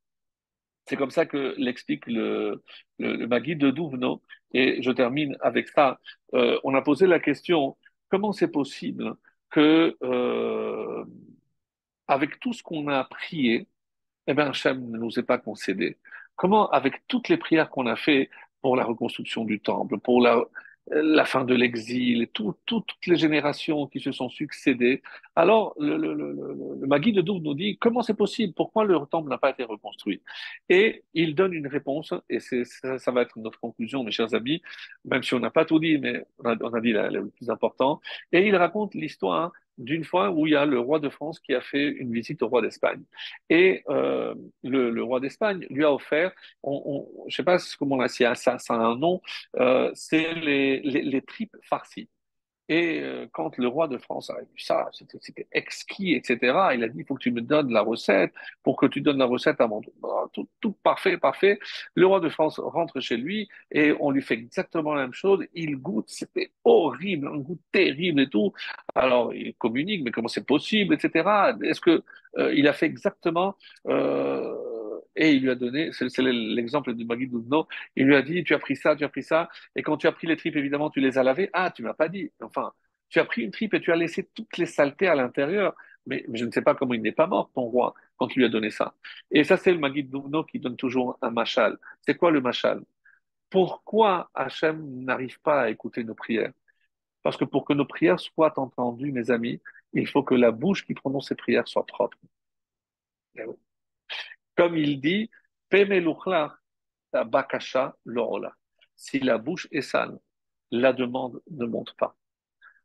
c'est comme ça que l'explique le Maguide de Duvno. Et je termine avec ça. On a posé la question, comment c'est possible que, avec tout ce qu'on a prié, eh bien, Hachem ne nous est pas concédé. Comment, avec toutes les prières qu'on a fait pour la reconstruction du temple, pour la fin de l'exil, et toutes les générations qui se sont succédées, alors le Magui de Douvres nous dit comment c'est possible, pourquoi le temple n'a pas été reconstruit? Et il donne une réponse, et ça va être notre conclusion, mes chers amis, même si on n'a pas tout dit, mais on a dit le plus important. Et il raconte l'histoire d'une fois où il y a le roi de France qui a fait une visite au roi d'Espagne. Et le roi d'Espagne lui a offert, je ne sais pas comment on a, si ça a un nom, c'est les tripes farcies. Et quand le roi de France a vu ça, c'était exquis, etc. Il a dit, il faut que tu me donnes la recette, pour que tu donnes la recette à mon... Bon, tout parfait, parfait. Le roi de France rentre chez lui et on lui fait exactement la même chose. Il goûte, c'était horrible, un goût terrible et tout. Alors, il communique, mais comment c'est possible, etc. Est-ce que il a fait exactement... et il lui a donné, c'est l'exemple du Magui Doudno, il lui a dit, tu as pris ça, tu as pris ça, et quand tu as pris les tripes, évidemment, tu les as lavées. Ah, tu m'as pas dit. Enfin, tu as pris une tripe et tu as laissé toutes les saletés à l'intérieur. Mais je ne sais pas comment il n'est pas mort, ton roi, quand tu lui as donné ça. Et ça, c'est le Maguide Douvno qui donne toujours un machal. C'est quoi le machal? Pourquoi Hachem n'arrive pas à écouter nos prières? Parce que pour que nos prières soient entendues, mes amis, il faut que la bouche qui prononce ces prières soit propre. Eh oui. Comme il dit, Pemeluchla bakasha lorola. Si la bouche est sale, la demande ne monte pas.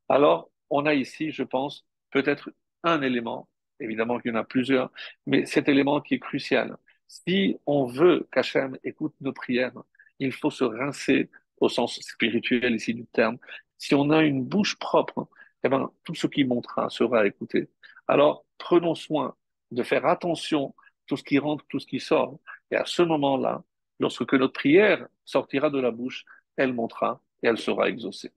Alors, on a ici, je pense, peut-être un élément, évidemment qu'il y en a plusieurs, mais cet élément qui est crucial. Si on veut qu'Hachem écoute nos prières, il faut se rincer au sens spirituel ici du terme. Si on a une bouche propre, eh ben, tout ce qui montera sera écouté. Alors, prenons soin de faire attention à tout ce qui rentre, tout ce qui sort. Et à ce moment-là, lorsque notre prière sortira de la bouche, elle montera et elle sera exaucée.